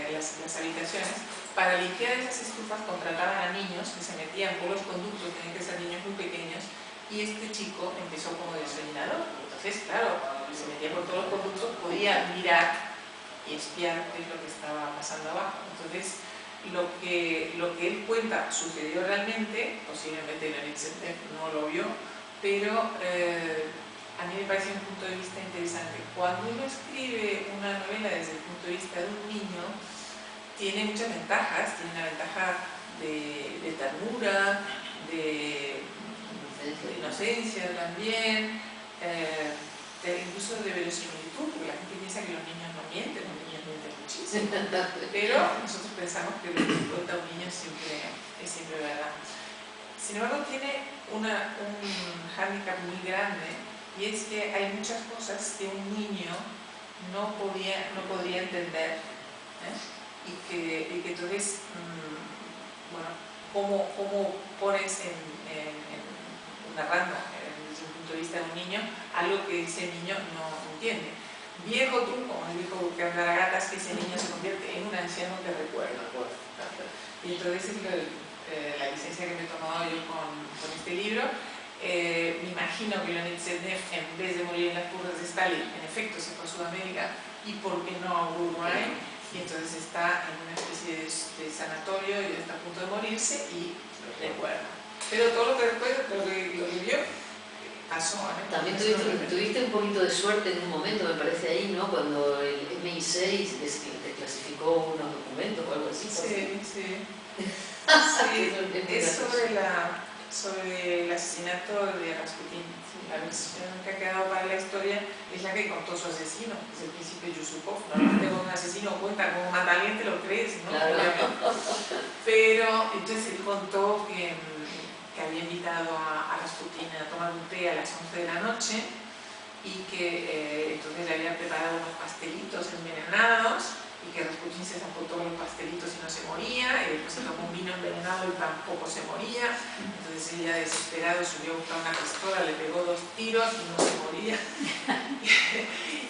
las habitaciones. Para limpiar esas estufas contrataban a niños que se metían por los conductos, tenían que ser niños muy pequeños, y este chico empezó como desayunador. Entonces, claro, se metía por todos los conductos, podía mirar y espiar qué es lo que estaba pasando abajo. Entonces, lo que él cuenta sucedió realmente, posiblemente Leonid Tsenev no lo vio, pero a mí me parece un punto de vista interesante. Cuando uno escribe una novela desde el punto de vista de un niño, tiene muchas ventajas. Tiene una ventaja de ternura, de inocencia también, incluso de verosimilitud, porque la gente piensa que los niños no mienten, los niños mienten muchísimo, pero nosotros pensamos que lo que cuenta un niño es siempre verdad. Sin embargo, tiene un hándicap muy grande, y es que hay muchas cosas que un niño no podría entender, y que entonces, bueno, ¿cómo pones narrando desde un punto de vista de un niño algo que ese niño no entiende? Viejo tú, como el viejo que anda a gatas, que ese niño se convierte en un anciano que recuerda. Y entonces es la licencia que me he tomado yo con este libro. Me imagino que Leonid Tsenev, en vez de morir en las purgas de Stalin, en efecto se fue a Sudamérica, y por qué no a Uruguay, y entonces está en una especie de sanatorio y está a punto de morirse y recuerda. Pero todo lo que después, lo que vio, pasó. También tuviste un poquito de suerte en un momento, me parece ahí, ¿no? Cuando el MI6 desclasificó unos documentos o algo así. Sí. Es sobre el asesinato de Rasputin. La versión que ha quedado para la historia es la que contó su asesino, que es el príncipe Yusupov. Normalmente cuando un asesino cuenta cómo mata a alguien te lo crees, ¿no? Claro. Pero entonces él contó que había invitado a Rasputin a tomar un té a las 11 de la noche, y que entonces le había preparado unos pastelitos envenenados, y que Rasputin se zampó todos los pastelitos y no se moría, y después se tomó un vino envenenado y tampoco se moría. Entonces ella, desesperado, subió a buscar una pistola, le pegó 2 tiros y no se moría.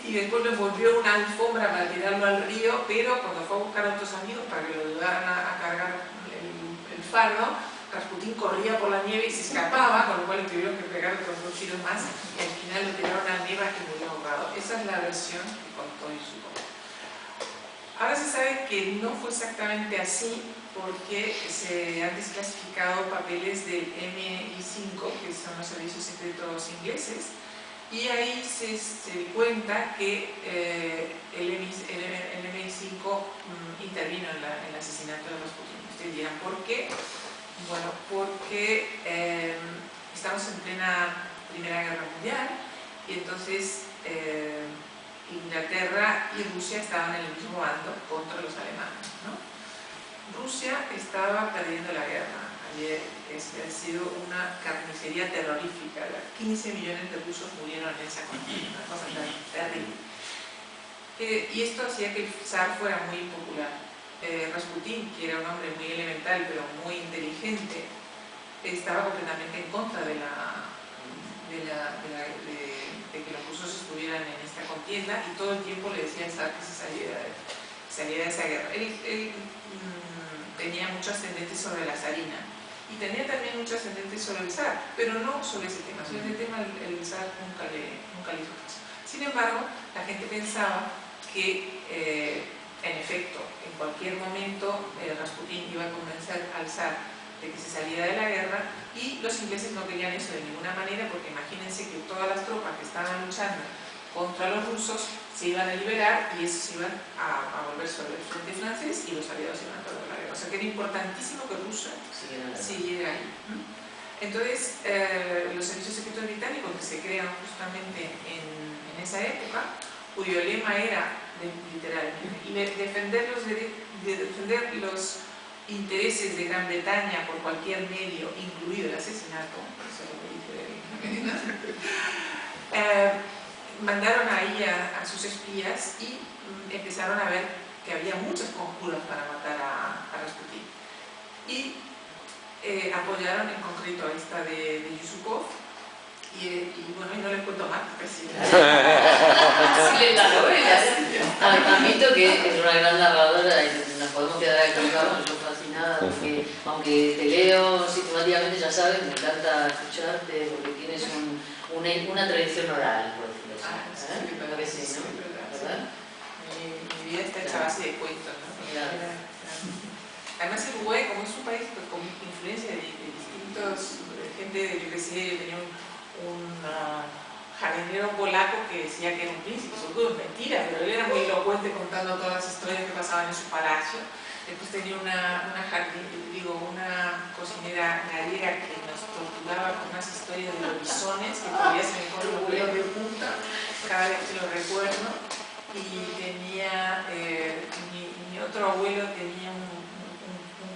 Y después lo envolvió en una alfombra para tirarlo al río, pero cuando fue a buscar a otros amigos para que lo ayudaran a cargar el fardo, Rasputin corría por la nieve y se escapaba, con lo cual le tuvieron que pegar otros 2 tiros más, y al final lo tiraron a la nieve y murió ahogado. Esa es la versión que contó Yusupov. Ahora se sabe que no fue exactamente así, porque se han desclasificado papeles del MI5, que son los servicios secretos ingleses, y ahí se cuenta que el MI5 intervino en el asesinato de Rasputin. Ustedes dirán, ¿por qué? Bueno, porque estamos en plena Primera Guerra Mundial, y entonces Inglaterra y Rusia estaban en el mismo bando contra los alemanes, ¿no? Rusia estaba perdiendo la guerra. Ayer ha sido una carnicería terrorífica. 15 millones de rusos murieron en esa contienda, una cosa terrible. Y esto hacía que el zar fuera muy impopular. Rasputin, que era un hombre muy elemental pero muy inteligente, estaba completamente en contra de de que los rusos estuvieran en esta contienda, y todo el tiempo le decía al zar que se saliera de esa guerra. Él tenía mucho ascendente sobre la zarina y tenía también mucho ascendente sobre el zar, pero no sobre ese tema. Sobre ese tema el zar nunca le hizo caso. Sin embargo, la gente pensaba que en efecto, en cualquier momento Rasputín iba a convencer al zar de que se saliera de la guerra, y los ingleses no querían eso de ninguna manera, porque imagínense que todas las tropas que estaban luchando contra los rusos se iban a liberar y esos se iban a volver sobre el frente francés y los aliados iban a perder la guerra. O sea que era importantísimo que Rusia siguiera ahí. Entonces, los servicios secretos británicos, que se crean justamente en esa época, cuyo lema era, literalmente, defender los intereses de Gran Bretaña por cualquier medio, incluido el asesinato, por eso lo que dice mandaron ahí a sus espías y empezaron a ver que había muchas conjuras para matar a Rasputín. Y apoyaron en concreto a esta de Yusupov, y bueno, y no les cuento más, casi. Así le la novela. Admito que es una gran narradora y nos podemos quedar aquí, vamos, yo fascinada, porque aunque te leo sistemáticamente, ya sabes, me encanta escucharte, porque tienes una tradición oral, por decirlo así. Sí, ¿Verdad que sí, no? ¿Verdad? Mi vida está hecha a base de cuentos, ¿no? Claro. Además, Uruguay, como es un país con influencia de distintos, gente, yo que sé, yo tenía un jardinero polaco que decía que era un príncipe, eso todo es mentira, pero él era muy elocuente contando todas las historias que pasaban en su palacio. Después tenía una cocinera gallega que nos torturaba con unas historias de los bisones, que todavía se me ponen los pelos de punta cada vez que lo recuerdo. Y tenía, mi otro abuelo tenía un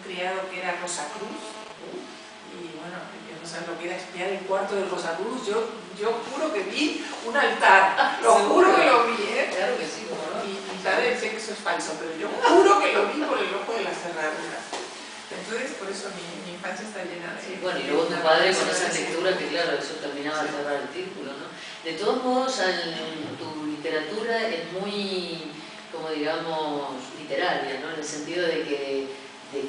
criado que era Rosacruz, y bueno, yo no sé lo que era espiar el cuarto del Rosacruz. Yo juro que vi un altar, lo juro que lo vi, ¿eh? Claro que sí, ¿no? Y mi padre decía que eso es falso, pero yo juro que lo vi por el ojo de la cerradura. Entonces, por eso mi infancia está llena de... Sí, bueno, y luego tu padre con esa lectura, que claro, eso terminaba de cerrar el círculo, ¿no? De todos modos, tu literatura es muy, como digamos, literaria, ¿no? En el sentido de que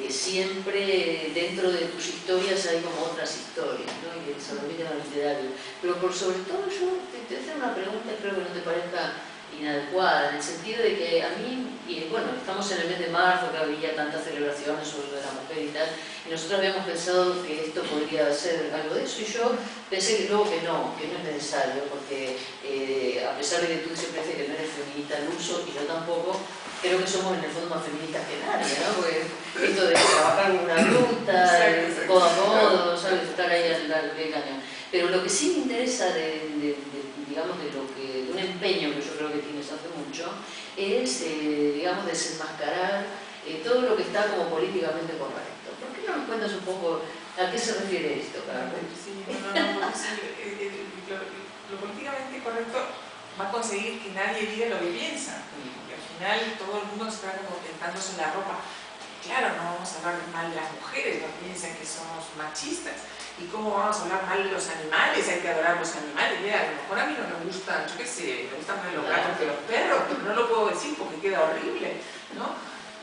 siempre dentro de tus historias hay como otras historias, ¿no? Y que se repiten en lo literario. Pero por sobre todo yo te voy a hacer una pregunta, espero que no te parezca inadecuada, en el sentido de que a mí, y bueno, estamos en el mes de marzo, que había tantas celebraciones sobre lo de la mujer y tal, y nosotros habíamos pensado que esto podría ser algo de eso, y yo pensé que luego que no es necesario, porque a pesar de que tú siempre dices que no eres feminista al uso, y yo tampoco, creo que somos en el fondo más feministas que nadie, ¿no? Porque esto de trabajar con una ruta, codo a codo, ¿sabes? Estar ahí al pie del cañón. Pero lo que sí me interesa digamos, de un empeño que yo creo que tienes hace mucho, es, digamos, desenmascarar todo lo que está como políticamente correcto. ¿Por qué no nos cuentas un poco a qué se refiere esto, Carmen? Sí, lo políticamente correcto va a conseguir que nadie diga lo que piensa. Porque al final todo el mundo está como tentándose la ropa. Claro, no vamos a hablar mal de las mujeres, no piensan que somos machistas. ¿Y cómo vamos a hablar mal de los animales? Hay que adorar a los animales. Mira, a lo mejor a mí no me gustan, yo qué sé, me gustan más los gatos que los perros, pero no lo puedo decir porque queda horrible, ¿no?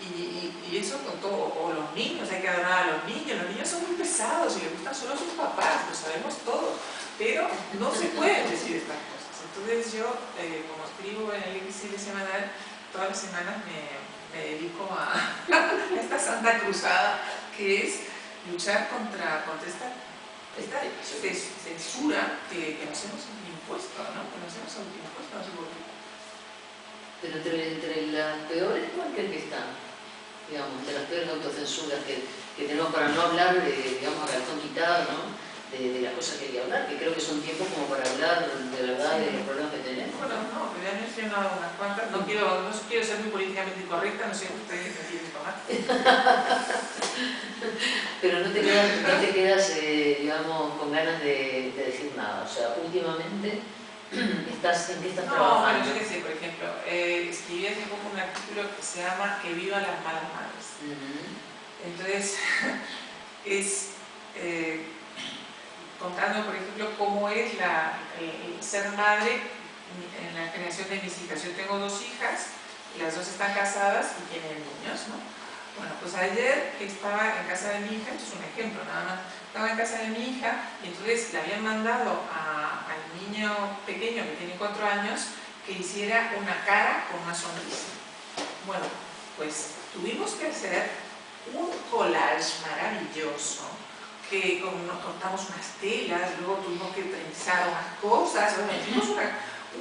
Y eso con todo, o los niños, hay que adorar a los niños son muy pesados y les gustan solo a sus papás, lo sabemos todos, pero no se pueden decir estas cosas. Entonces yo, como escribo en el XL semanal, todas las semanas me dedico a esta santa cruzada que es luchar contra esta censura que nos hemos impuesto, ¿no? Que nos hemos autoimpuesto, no sé por qué. Pero entre las peores, ¿cuál crees que están? Digamos, de las peores autocensuras que tenemos para no hablar, digamos, a calzón quitado, ¿no? De las cosas que hay que hablar, que creo que son tiempos como para hablar de verdad de los problemas que tenemos. Bueno, no, pero ya he mencionado unas cuantas, no quiero ser muy políticamente incorrecta, no sé si ustedes me quieren tomar. Pero no te quedas digamos, con ganas de decir nada, o sea, últimamente, ¿en qué estás trabajando? No, bueno, yo qué sé, por ejemplo, escribí hace poco un artículo que se llama Que viva las malas madres. Entonces, es contando, por ejemplo, ejemplo, cómo es el ser madre en la generación de mis hijas. Yo tengo 2 hijas, las 2 están casadas y tienen niños, ¿no? Bueno, pues ayer estaba en casa de mi hija, esto es un ejemplo nada más, estaba en casa de mi hija y entonces le habían mandado al niño pequeño que tiene 4 años que hiciera una cara con una sonrisa. Bueno, pues tuvimos que hacer un collage maravilloso, que nos cortamos unas telas, luego tuvimos que trenzar unas cosas, hicimos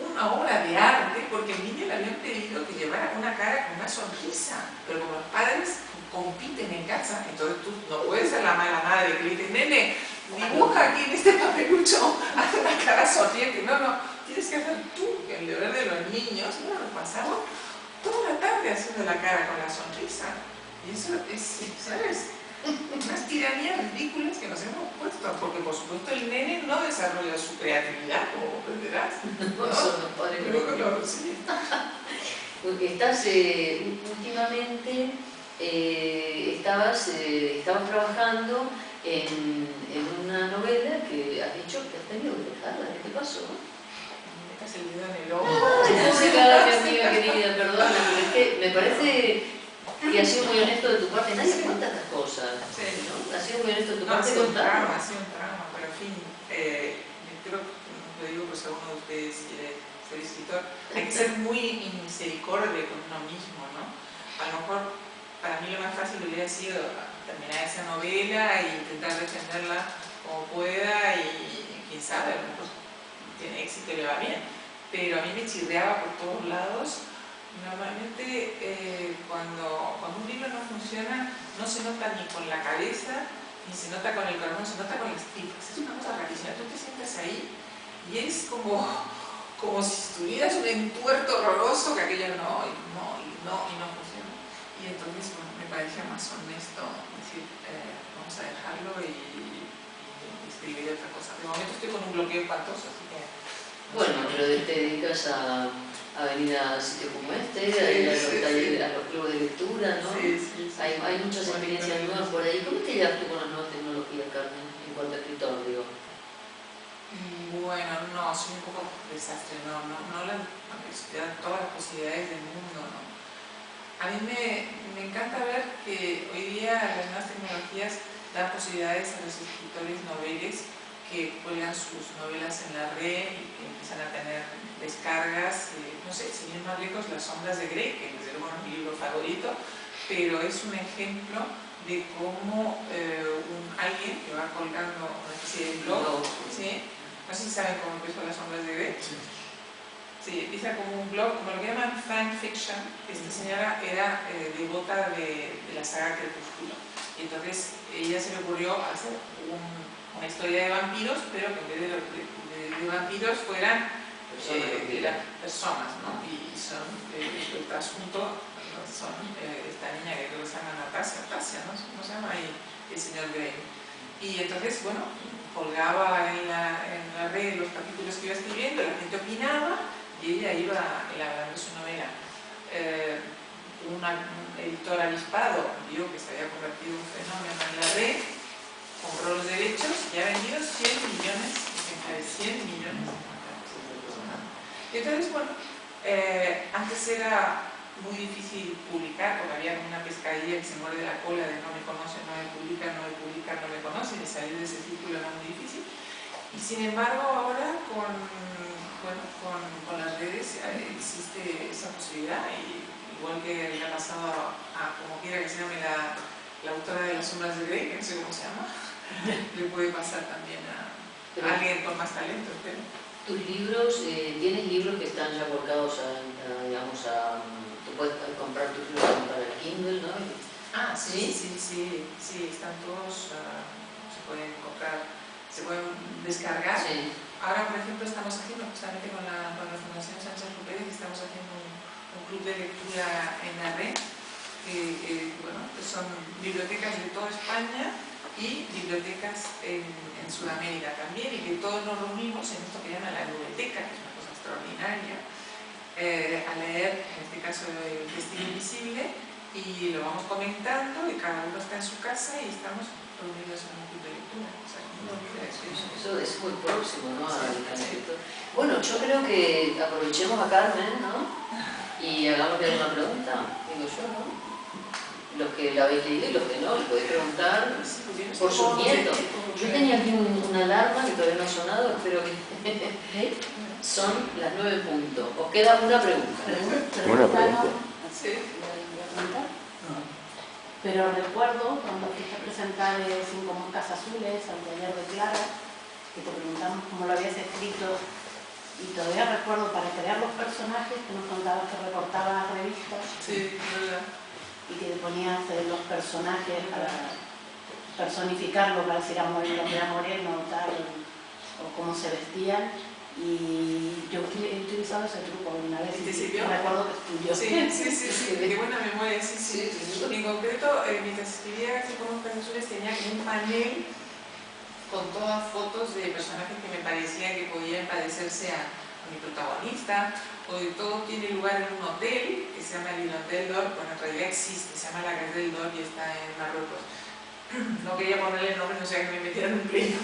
una obra de arte, porque al niño le habían pedido que llevara una cara con una sonrisa, pero como los padres compiten en casa, entonces tú no puedes ser la mala madre que le dices, nene, dibuja aquí en este papelucho, haz una cara sonriente. No, tienes que hacer tú, que el deber de los niños. Bueno, nos pasamos toda la tarde haciendo la cara con la sonrisa, y eso es, ¿sabes?, unas tiranías ridículas que nos hemos puesto, porque por supuesto el nene no desarrolla su creatividad, como comprenderás. No, son los padres. Pero sí. Porque últimamente estabas trabajando en una novela que has dicho que has tenido que dejarla. ¿Qué te pasó? Me metas el dedo en el ojo. No sé, cada mi amiga querida, perdona, pero es que me parece que has sido muy honesto de tu parte. Nadie cuenta estas cosas, Sí. ¿no? Has sido muy honesto de tu No, ha parte sido un contarlo. trauma, pero en fin, yo creo que, lo digo pues si alguno de ustedes quiere ser escritor, hay que ser muy misericordia con uno mismo, ¿no? A lo mejor para mí lo más fácil hubiera sido terminar esa novela e intentar defenderla como pueda y quién sabe, a lo mejor tiene éxito y le va bien, pero a mí me chirreaba por todos lados. Normalmente cuando un libro no funciona no se nota ni con la cabeza, ni se nota con el corazón, se nota con las tripas. Es una cosa rarísima. Tú te sientas ahí y es como si estuvieras un entuerto horroroso que aquello no funciona. Y entonces, bueno, me parecía más honesto decir, vamos a dejarlo y escribir otra cosa. De momento estoy con un bloqueo espantoso, así que... Bueno, pero te dedicas a venir a sitios como este, a ir a los talleres, a los clubes de lectura, ¿no? Sí. Hay muchas experiencias nuevas por ahí. ¿Cómo te llevas tú con las nuevas tecnologías, Carmen, en cuanto a escritor, digo? Bueno, no, soy un poco desastre, no estudiar todas las posibilidades del mundo, ¿no? A mí me encanta ver que hoy día las nuevas tecnologías dan posibilidades a los escritores noveles que cuelgan sus novelas en la red y que empiezan a tener descargas, no sé, sin ir más lejos, Las sombras de Grey, que desde luego no es mi libro favorito, pero es un ejemplo de cómo alguien que va colgando una especie de blog, ¿sí? No sé si saben cómo empezó Las sombras de Grey. Sí, empieza como un blog, como lo que llaman fanfiction. Esta señora era devota de la saga Crepúsculo. Y entonces ella se le ocurrió hacer una historia de vampiros, pero que en vez de vampiros fueran personas, ¿no? Y son el trasunto, son esta niña que creo que se llama Tasia, ¿no? ¿Cómo se llama? Y el señor Grey. Y entonces, bueno, colgaba en la red los capítulos que iba escribiendo, la gente opinaba y ella iba elaborando su novela. Un editor avispado vio que se había convertido en un fenómeno en la red, compró los derechos y ha vendido 100 millones, 100 millones. Y entonces, bueno, antes era muy difícil publicar porque había una pescadilla que se muerde la cola de no me conocen, no me publican, no me conocen, y salir de ese círculo era muy difícil. Y sin embargo ahora con las redes existe esa posibilidad, y igual que le ha pasado a como quiera que se llame la autora de Las sombras de Grey, que no sé cómo se llama, le puede pasar también a alguien con más talento, espero. Tus libros, tienes libros que están ya volcados tú puedes comprar tus libros para el Kindle, ¿no? Ah, sí, están todos, se pueden comprar, se pueden descargar. Sí. Ahora, por ejemplo, estamos haciendo, justamente con la Fundación Sánchez López, estamos haciendo un club de lectura en la red, que son bibliotecas de toda España y bibliotecas en Sudamérica también, y que todos nos reunimos en esto que llaman la biblioteca, que es una cosa extraordinaria, a leer, en este caso, El Testigo Invisible, y lo vamos comentando, y cada uno está en su casa y estamos reunidos en un club de lectura. O sea, Eso es muy próximo, ¿no? Al escritor. Bueno, yo creo que aprovechemos a Carmen, ¿no? Y hagámosle alguna pregunta, digo yo, ¿no? Los que la habéis leído y los que no, le podéis preguntar por sus nietos. Yo tenía aquí una alarma que todavía no ha sonado, espero que... Son las 9 puntos. ¿Os queda una pregunta? Una pregunta. Sí. Pero recuerdo cuando fuiste a presentar Cinco Moscas Azules al taller de Clara, que te preguntamos cómo lo habías escrito, y todavía recuerdo para crear los personajes que nos contabas que recortabas revistas. Sí, verdad. Y que te ponías los personajes para personificarlo, para decir amor, el hombre era moreno o tal, o cómo se vestían. Y yo he utilizado ese truco una vez ¿Te y sirvió? recuerdo que estudió. Sí, qué buena memoria, sí. En concreto, mientras escribía Cinco Moscas Azules tenía un panel con todas fotos de personajes que me parecía que podían parecerse a mi protagonista. Hoy todo tiene lugar en un hotel que se llama el Hotel d'Or, bueno, en realidad existe, se llama la Gazelle d'Or y está en Marruecos. No quería ponerle nombre, no sea que me metieran un pleno,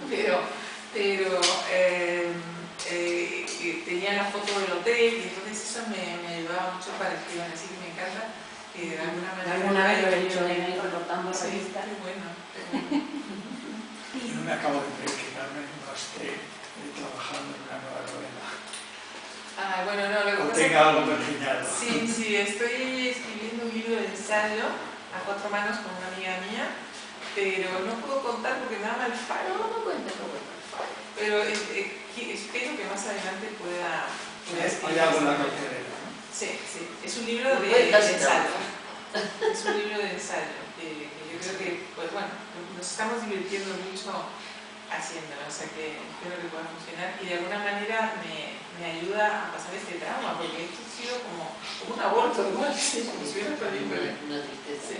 pero tenía la foto del hotel y entonces eso me ayudaba mucho para escribir, así que me encanta que de alguna manera... Alguna vez lo he hecho de ir recortando Sí, revistas. qué bueno. Yo no me acabo de creer que Carmen no esté trabajando en una nueva novela. Ah, bueno, no, lo que O pasa tenga es que... algo pergeñado. Sí, estoy escribiendo un libro de ensayo a 4 manos con una amiga mía, pero no puedo contar porque me da mal faro. No cuenta. Pero espero que más adelante pueda Hay algo en la cartelera, ¿no? Sí, es un libro de Casi ensayo. Es un libro de ensayo que yo creo que, pues bueno, nos estamos divirtiendo mucho haciéndolo, o sea que espero que pueda funcionar y de alguna manera me ayuda a pasar este trauma, porque esto ha sido como un aborto, igual, sí, como si hubiera perdido un bebé. Una tristeza. Sí.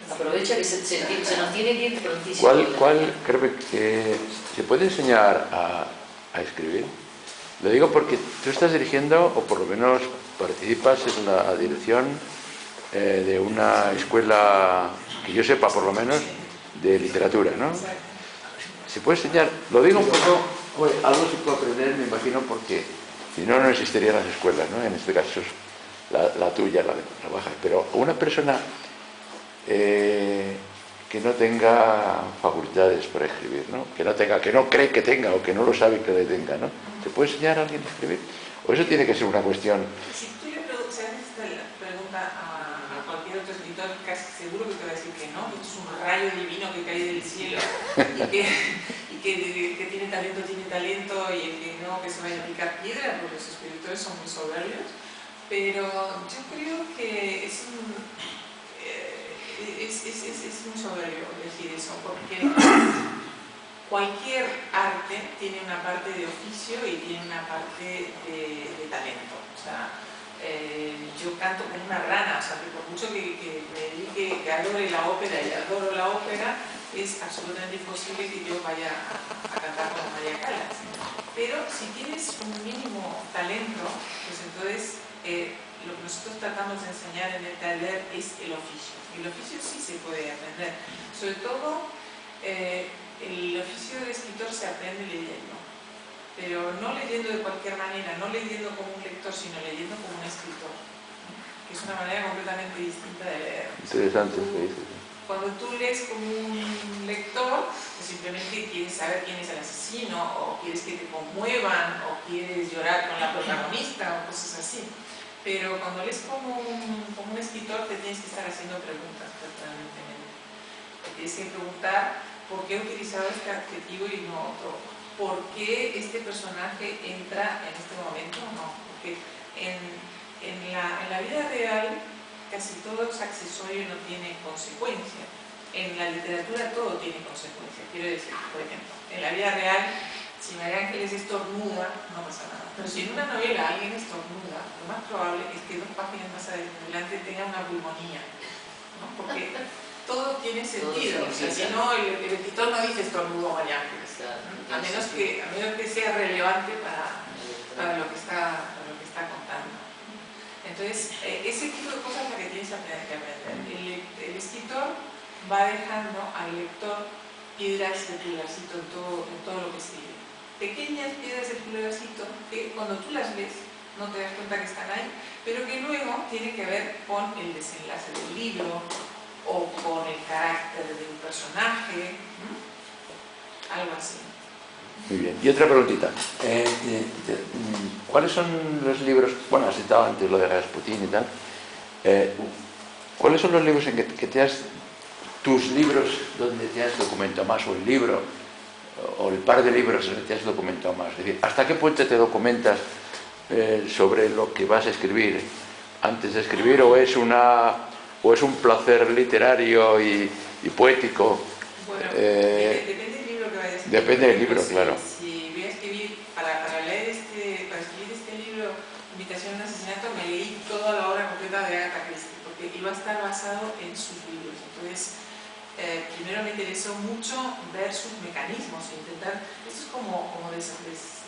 Aprovecha que se nos tiene que ir prontísimo. Creo que se puede enseñar a escribir? Lo digo porque tú estás dirigiendo, o por lo menos participas en la dirección de una escuela, que yo sepa por lo menos, de literatura, ¿no? ¿Se puede enseñar? Lo digo un poco, algo se puede aprender, me imagino, porque si no, no existirían las escuelas, ¿no? En este caso, la tuya, la de trabajar. Pero una persona que no tenga facultades para escribir, ¿no? Que no cree que tenga o que no lo sabe que le tenga, ¿no? ¿Se puede enseñar a alguien a escribir? ¿O eso tiene que ser una cuestión? Si tú le haces esta pregunta a cualquier otro escritor, casi seguro que te va a decir que no, que esto es un rayo divino que cae del cielo y que tiene talento y el que no, que se vaya a picar piedra, porque los escritores son muy soberbios. Pero yo creo que es muy soberbio decir eso, porque cualquier arte tiene una parte de oficio y tiene una parte de talento. O sea, yo canto como una rana, o sea, que por mucho que me dedique, que adore la ópera y adoro la ópera, es absolutamente imposible que yo vaya a cantar como María Callas. Pero si tienes un mínimo talento, pues entonces lo que nosotros tratamos de enseñar en el taller es el oficio. El oficio sí se puede aprender, sobre todo el oficio de escritor se aprende leyendo, pero no leyendo de cualquier manera, no leyendo como un lector, sino leyendo como un escritor, que es una manera completamente distinta de leer. Interesante, sí. Cuando tú lees como un lector, pues simplemente quieres saber quién es el asesino, o quieres que te conmuevan, o quieres llorar con la protagonista, o cosas así. Pero cuando lees como un escritor, te tienes que estar haciendo preguntas permanentemente. Te tienes que preguntar por qué he utilizado este adjetivo y no otro. ¿Por qué este personaje entra en este momento o no? Porque en la vida real casi todo es accesorio y no tiene consecuencia. En la literatura todo tiene consecuencia. Quiero decir, por ejemplo, en la vida real, si María Ángeles estornuda, no pasa nada. Pero si en una novela alguien estornuda, lo más probable es que 2 páginas más adelante tenga una pulmonía, ¿no? Porque todo tiene sentido. O sea, si no, el escritor no dice estornudo María Ángeles, a menos que sea relevante para lo que está contando. Entonces, ese tipo de cosas es la que tienes que aprender. El escritor va dejando al lector piedras de pulgarcito en todo lo que escribe. Pequeñas piedras del pedacito que cuando tú las ves no te das cuenta que están ahí, pero que luego tiene que ver con el desenlace del libro o con el carácter de un personaje, algo así. Muy bien. Y otra preguntita. ¿Cuáles son los libros, bueno, has citado antes lo de Rasputín y tal, ¿cuáles son los libros en que tus libros donde te has documentado más, o el libro, o el par de libros donde te has documentado más? Es decir, ¿hasta qué punto te documentas sobre lo que vas a escribir antes de escribir, o es un placer literario y poético? Bueno, depende del libro que vayas a escribir. Depende del libro, claro. Si voy a escribir, para escribir este libro, Invitación a un asesinato, me leí toda la obra completa de Agatha Christie, porque iba a estar basado en sus libros. Entonces, primero me interesó mucho ver sus mecanismos, intentar, esto es como ¿cómo se dice?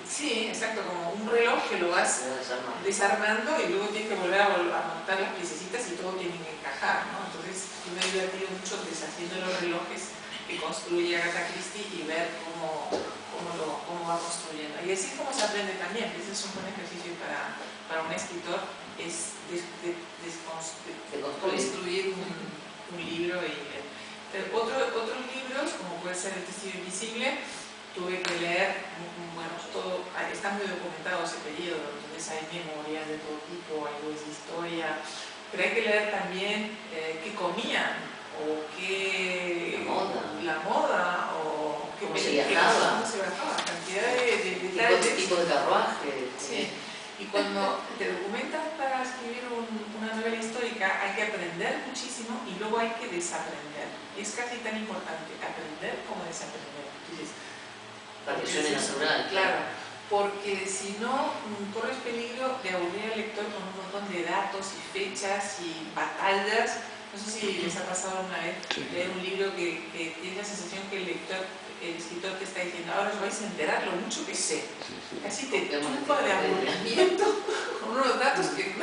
Sí, exacto, como un reloj que lo vas desarmando y luego tienes que volver a montar las piececitas y todo tiene que encajar, ¿no? Entonces yo me he divertido mucho deshaciendo los relojes que construye Agatha Christie y ver cómo va construyendo. Y así es como se aprende también, ese es un buen ejercicio para un escritor, es construir un libro. Otros libros, como puede ser El Testigo Invisible, tuve que leer, bueno, todo, está muy documentado ese periodo, entonces hay memorias de todo tipo, hay de historia, pero hay que leer también qué comían, o qué... la moda, o qué cómo se viajaba, cantidad de detalles. Tipo de carruaje. Sí. Y cuando te documentas para escribir una novela histórica, hay que aprender muchísimo y luego hay que desaprender. Es casi tan importante aprender como desaprender. Entonces, para que suene natural. Claro, porque si no, corres peligro de aburrir al lector con un montón de datos y fechas y batallas. No sé si les ha pasado una vez leer un libro que tiene la sensación que el escritor te está diciendo, ahora os vais a enterar lo mucho que sé. Casi te tumba de aburrimiento con unos datos que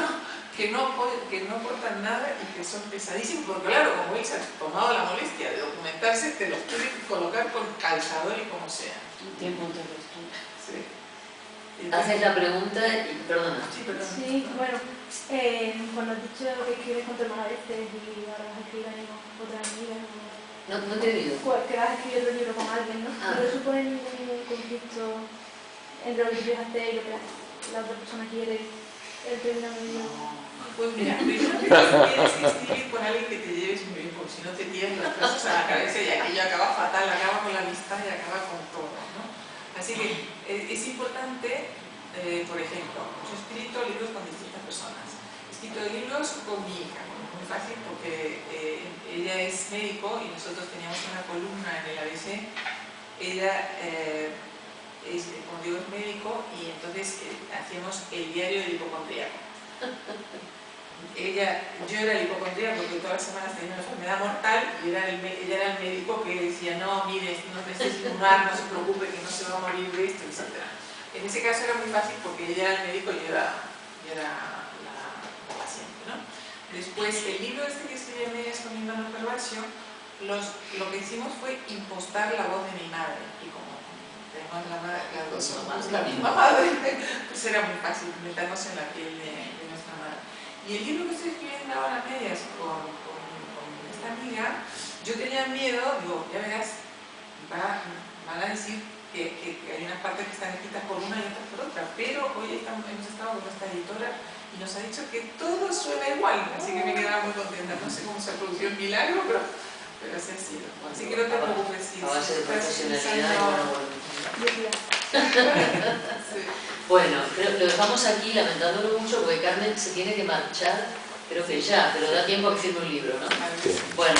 no aportan nada y que son pesadísimos, porque claro, como él se ha tomado la molestia de documentarse, te los tiene que colocar con calzador y como sea. Un tiempo de estudio. Sí. Haces la pregunta y perdona. Sí, perdona. Sí, bueno, cuando has dicho que escribes con tu hermana a veces y ahora vas a escribir con otra amiga, No te he oído. que vas a escribir otro libro con alguien, ¿no? ¿No supone ningún conflicto entre lo que quieres hacer y lo que la otra persona quiere, el término medio? Pues mira, primero que tienes que escribir con alguien que te lleves muy bien, porque si no te tiran las cosas a la cabeza y aquello acaba fatal, acaba con la amistad y acaba con todo, ¿no? Así que es importante, por ejemplo, yo he escrito libros con distintas personas. He escrito libros con mi hija, muy fácil porque ella es médico y nosotros teníamos una columna en el ABC. Ella como digo, es médico y entonces hacíamos el diario del hipocondríaco. Yo era el hipocondríaco porque todas las semanas tenía una enfermedad mortal y ella era el médico que decía, no, mire, no necesita inmunar, no se preocupe, que no se va a morir de esto, etc. En ese caso era muy fácil porque ella era el médico y yo era la paciente, ¿no? Después, el libro que escribí en medias con mi hermano Carvalho, lo que hicimos fue impostar la voz de mi madre. Y como tenemos las dos somos la misma madre, pues era muy fácil meternos en la piel de nuestra madre. Y el libro que estoy escribiendo ahora a medias con esta amiga, yo tenía miedo, digo, ya verás, van a decir que hay unas partes que están escritas por una y otras por otra, pero hoy hemos estado con esta editora y nos ha dicho que todo suena igual, así que me quedaba muy contenta. No sé cómo se ha producido el milagro, pero así ha sido. Así que no te preocupes. A base de profesionalidad y buena Sí. Bueno, lo dejamos aquí lamentándolo mucho porque Carmen se tiene que marchar, creo que ya, pero da tiempo a que firme un libro, ¿no? Sí. Bueno.